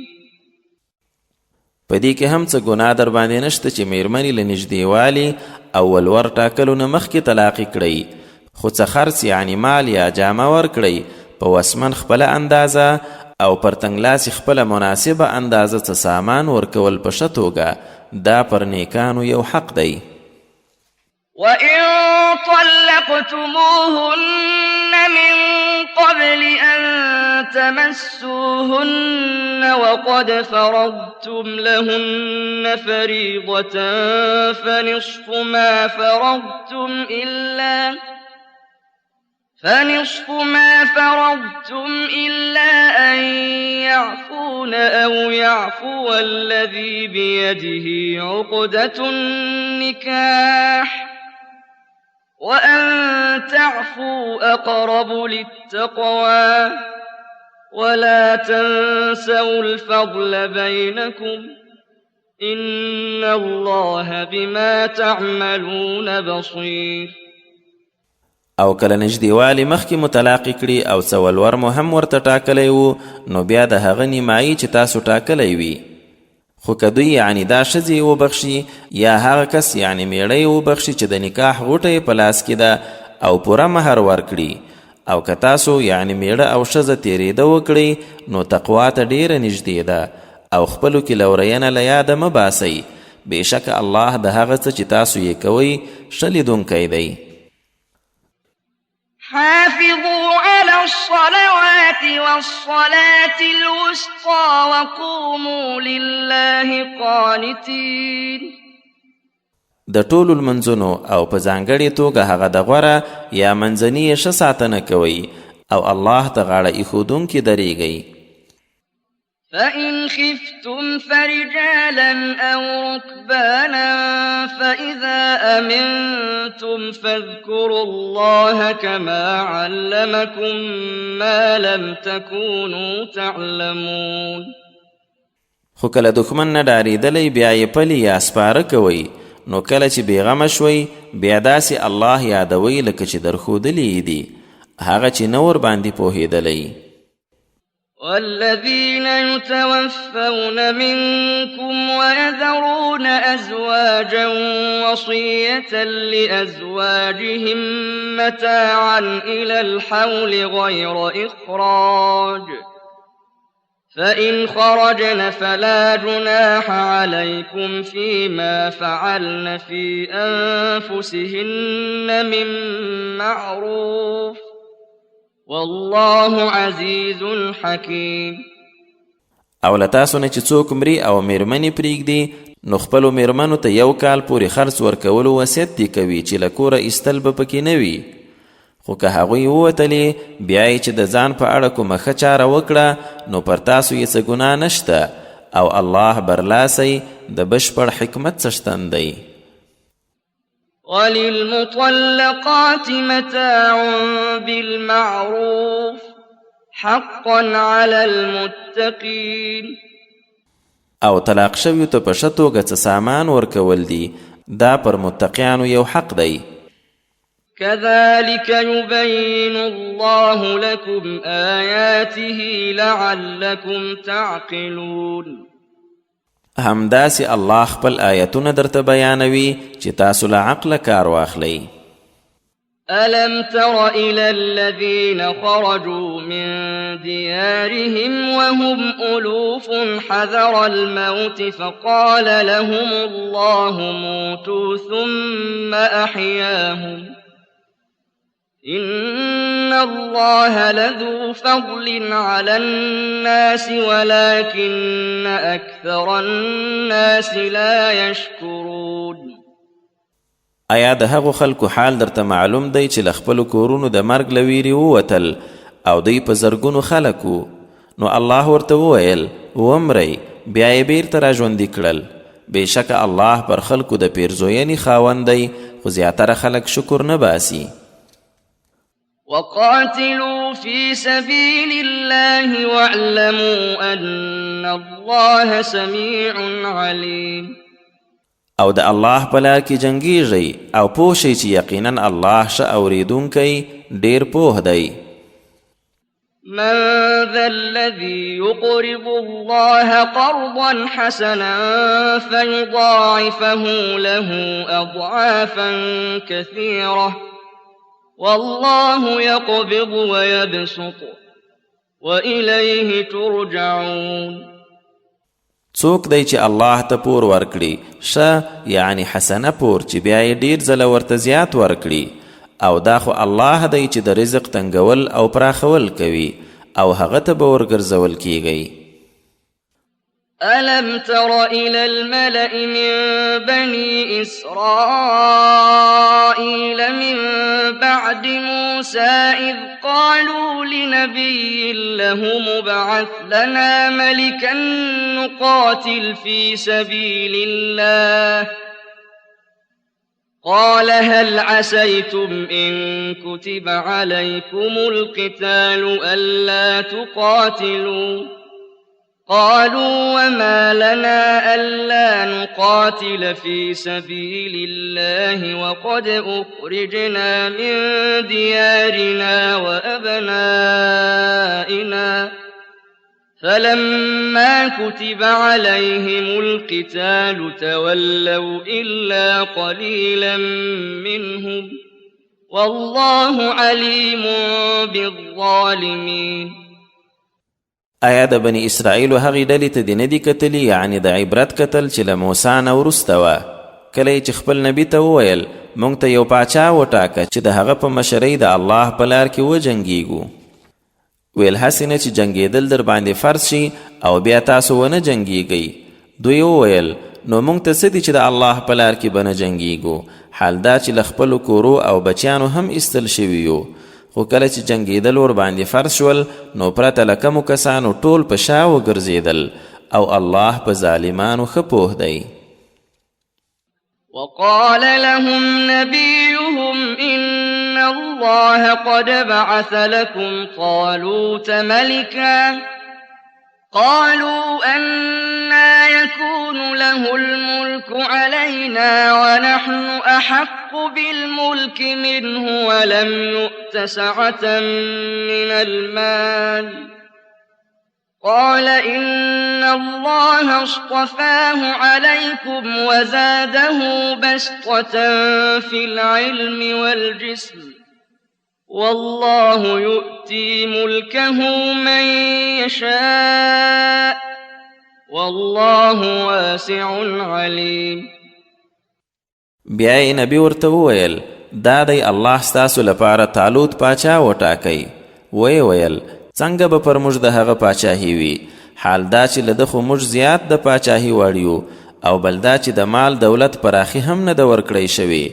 په دې کې هم څه ګناه در باندې نشته چې میرمنې له نږدېوالي او ولور ټاکلو نه مخکې طلاقې کړئ، خو څه خرڅ یعنې مال یا جامه ورکړئ په وسمن خپله اندازه او پر تنګلاسي خپله مناسبه اندازه څه سامان ورکول په ښه توګه، دا پر نیکانو یو حق دی. وَإِن طَلَّقْتُمُوهُنَّ مِن قَبْلِ أَن تمسوهن وقد فرضتم لهن فريضة فنصف ما فرضتم إلا أن يعفون أو يعفو الذي بيده عقدة النكاح وأن تعفوا أقرب للتقوى ولا تنسوا الفضل بينكم إن الله بما تعملون بصير. او کله نږدېوالی مخکې مطلاق کړي او څه ولور مو هم ورته ټاکلی و نو بیا د هغه نیمایي چې تاسو ټاکلی وي. خو که دوی یعنی دا ښځې وبخشي یا هغه کس یعنی میړه یې وبخشي چې د نکاح غوټه یې په لاس کې ده او پوره مهر ورکړي، او که تاسو یعنی میړه او ښځه تېرېده وکړئ نو تقوا ته ډېره نږدې ده او خپلو کې لورینه له یاده مه باسئ. بېشکه الله د هغه څه چې تاسو یې کوئ ښه لیدونکی دی. حافظوا على الصلوات والصلاة الوسطى وقوموا لله قانتين. د ټولو لمنځونو او په ځانګړې توګه هغه د غوره یا منځني یې ښه ساتنه کوئ او الله ته غاړه ایښودونکي درېږئ. فإن خفتم فرجالا أو ركبانا فإذا أمنتم فاذكروا الله كما علمكم ما لم تكونوا تعلمون. خو کله دښمن نه ډارېدلی بیا یې پلي یا سپاره کوئ نو کله چې بېغمه شوئ بیا داسې الله یادوئ لکه چې درښودلي یې دي هغه چې نه ورباندې پوهېدلی. والذين يتوفون منكم ويذرون أزواجا وصية لأزواجهم متاعا إلى الحول غير إخراج فإن خرجن فلا جناح عليكم فيما فعلن في أنفسهن من معروف والله عزيز حكيم. او له تاسو نه چې څوک مري او میرمنې پرېږدي نو خپلو میرمنو ته 1 کال پورې خرڅ ورکولو وصیت دې کوي چې له کوره ایستل به پکې نه وي. خو که هغوی ووتلې بیا یې چې د ځان په اړه کومه ښه چاره وکړه نو پر تاسو یې څه ګناه نشته او الله برلاسی د بشپړ حکمت څښتن دی. وللمطلقات متاع بالمعروف حقا على المتقين. او طلاق شویو ته په ښه توګه څه سامان ورکول دي دا پر متقیانو یو حق دی. كذلك يبين الله لكم آياته لعلكم تعقلون. همداسې الله خپل آیتونه درته بیانوي چې تاسو له عقله کار واخلئ. ألم تر إلى الذين خرجوا من ديارهم وهم ألوف حذر الموت فقال لهم الله موتوا ثم أحياهم إن الله لذو فضل على الناس ولكن أكثر الناس لا يشكرون. آیا د هغو خلکو حال درته معلوم دی چې له خپلو کورونو د مرګ له ویرې ووتل او دوی په زرګونو خلکو نو الله ورته وویل ومرئ بیا یې بیرته راژوندي کړل. بېشکه الله پر خلکو د پیرزوینې خاوند دی خو زیاتره خلک شکر نه باسي. وقاتلوا في سبيل الله واعلموا أن الله سميع عليم. او د الله په لار کې جنګیږئ او پوه شئ چې یقینا الله ښه اورېدونکی ډېر پوه دی. من ذا الذي يقرض الله قرضا حسنا فيضاعفه له أضعافا كثيرة والله يقبض ويبسط وإليه ترجعون. څوک دی چې الله ته پور ورکړي ښه یعنی حسنه پور چې بیا یې ډېر ځله ورته زیات ورکړي او دا خو الله دی چې د رزق تنګول او پراخول کوي او هغه ته به ورګرځول کیږئ. ألم تر إلى الملأ من بني إسرائيل من بعد موسى إذ قالوا لنبي له مبعث لنا ملكا نقاتل في سبيل الله قال هل عسيتم إن كتب عليكم القتال ألا تقاتلوا قالوا وما لنا ألا نقاتل في سبيل الله وقد أخرجنا من ديارنا وأبنائنا فلما كتب عليهم القتال تولوا إلا قليلا منهم والله عليم بالظالمين. آیا د بني اسرائیلو هغې ډلې ته دې نه دي کتلي، یعنې د عبرت کتل چې له موسی نه وروسته وه، کله چې خپل نبي ته وویل موږ ته یو پاچا وټاکه چې د هغه په مشرۍ د الله په لار کې وجنګیږو، ویل هسې نه چې جنګېدل در باندې فرض شي او بیا تاسو ونه جنګیږئ. دوی وویل نو موږ ته څه دي چې د الله په لار کې به نه جنګیږو، حال دا چې له خپلو کورو او بچیانو هم ایستل شوي یو. خو کله چې جنګېدل ور باندې فرض شول نو پرته له کمو کسانو ټول په شا وګرځېدل او الله په ظالمانو ښه پوه دی. وقال لهم نبيهم إن الله قد بعث لكم طالوت ملكا قالوا أنى يكون له الملك علينا ونحن أحق بالملك منه ولم يؤت سعة من المال قال إن الله اصطفاه عليكم وزاده بسطة في العلم والجسم والله يؤتي ملكه من يشاء والله واسع عليم. بیا یې نبی ورته وویل دا دی الله ستاسو لپاره طالوت پاچا وټاکئ. ویې ویل څنګه به پر موږ د هغه پاچاهي وي، حال دا چې له ده خو موږ زیات د پاچاهي وړ یو، او بل دا چې د مال دولت پراخي هم نه ده ورکړی شوې.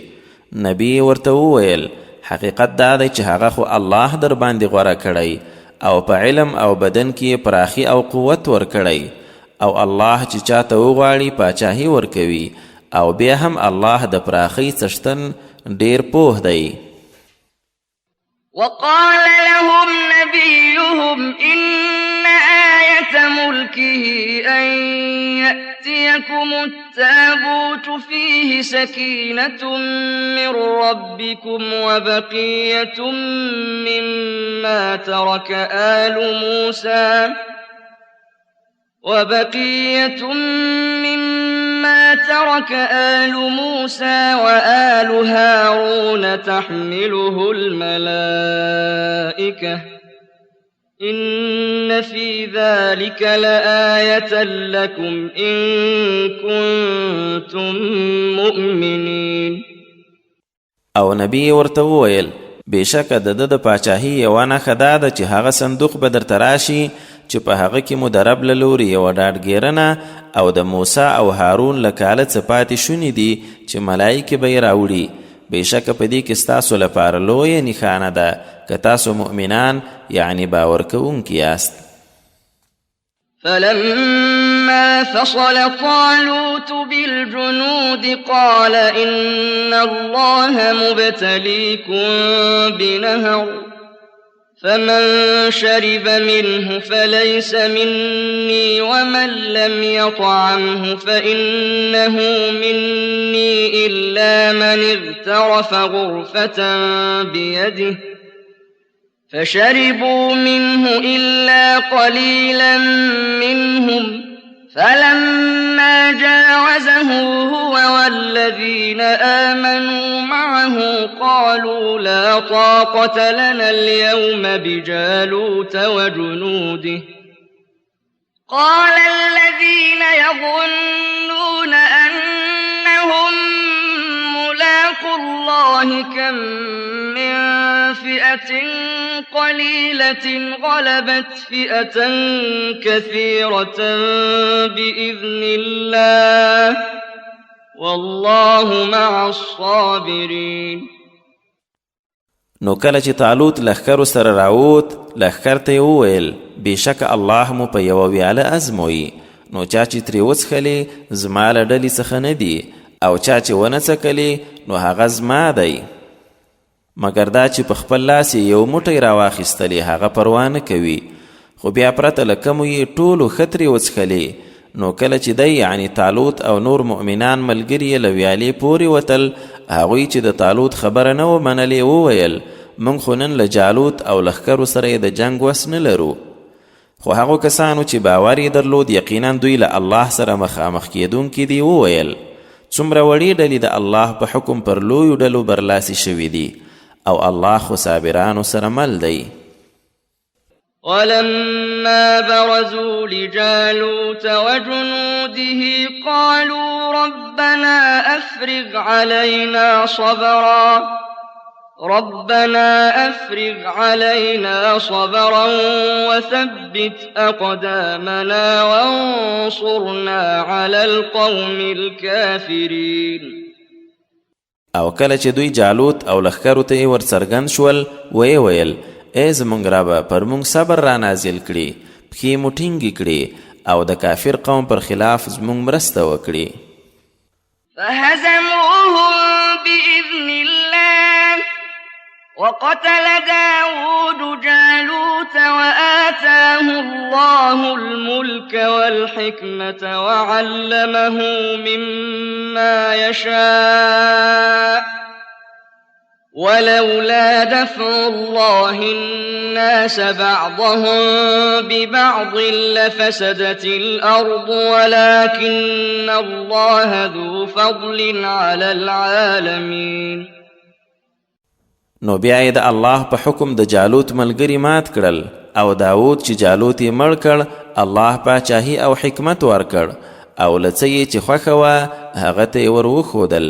نبی ورته وویل حقیقت دا دی چې هغه خو الله در باندې غوره کړی او په علم او بدن کې پراخي او قوت ورکړی، او الله چې چاته وغواړي پاچاهي ورکوي، او بیا هم الله د پراخي څښتن ډیر پوه دی. وقال لهم نبيهم إن آية ملكه أن يأتيكم التابوت فيه سكينة من ربكم وبقية مما ترك آل موسى وآل هارون تحمله الملائكة إن في ذلك لآية لكم إن كنتم مؤمنين. او نبی ورته وویل بېشکه د ده د پاچاهي یوه نښه دا ده چې هغه صندوق به درته راشي چې په هغه کې مو د رب له لورې یوه ډاډګیرنه او د موسی او هارون له کاله څه پاتې شوني دي چې ملایکې به یې راوړي. بېشکه په دې کې ستاسو لپاره لویه نښانه ده که تاسو مؤمنان یعنې باور کوونکي یاست. فلما فصل طالوت بالجنود قال إن الله مبتليكم بنهر فمن شرب منه فليس مني ومن لم يطعمه فإنه مني إلا من اغترف غرفة بيده فشربوا منه إلا قليلا منهم فلما جاوزه هو والذين آمنوا معه قالوا لا طاقة لنا اليوم بجالوت وجنوده قال الذين يظنون أنهم ملاقو الله كم من فئة قليلة غلبت فئة كثيرة بإذن الله والله مع الصابرين. نو کله چې طالوت لښکرو سره راووت لښکر ته یې وویل بېشکه الله مو په یوه ویاله ازموي نو چا چې ترې وڅښلې زما له ډلې څخه نه دي او چا چې ونه څکلې نو هغه زما دی مګر دا چې په خپل لاس یې یو موټی راواخیستلې هغه پروا نه کوي خو بیا پرته له کومو یې ټولو ښه ترې وڅښلې نو کله چې دی یعنی طالوت او نور مؤمنان ملګري یې له ویالې پورې وتل هغوی چې د طالوت خبره نه و منلې وویل موږ خو نن له جالوت او لښکرو سره یې د جنګ وس نه لرو خو هغو کسانو چې باور یې درلود یقینا دوی له الله سره مخامخ کیدونکي دي وویل څومره وړې ډلې د الله په حکم پر لویو ډلو برلاسي شوي دي او الله خو صابرانو سره مل دی. ولما برزوا لجالوت وجنوده قالوا ربنا أفرغ علينا صبرا وثبت أقدامنا وانصرنا على القوم الكافرين. او کله چې دوی جالوت او لښکرو ته یې ورڅرګند شول ویې ویل ای زموږ ربه پر موږ صبر را نازل کړي پښې مو ټینګې کړي او د کافر قوم پر خلاف زموږ مرسته وکړي. فهزموهم بإذن الله وقتل داود جالوت وآتاه الله الملك والحكمة وعلمه مما يشاء ولولا دفع الله الناس بعضهم ببعض لفسدت الأرض ولكن الله ذو فضل على العالمين. نو بیا یې د الله په حکم د جالوت ملګري مات کړل او داود چې جالوت یې مړ کړ الله پاچاهي او حکمت ورکړ او له څه یې چې خوښه وه هغه ته یې ور وښودل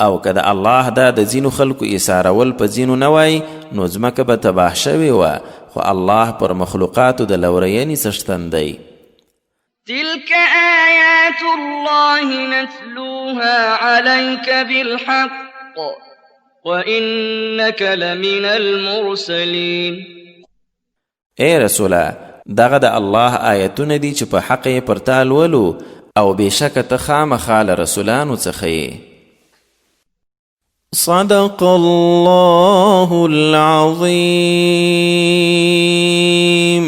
او که د الله دا د ځینو خلکو ایثارول په ځینو نه وای نو ځمکه به تباه شوې وه خو الله پر مخلوقاتو د لورینې څښتن دی. تلك آيات الله نتلوها عليك بالحق وإنك لمن المرسلين. ای رسوله دغه د الله آیتونه دي چې په حق یې پر تا لولو او بېشکه ته خامخا له رسولانو څخه یې. صدق الله العظيم.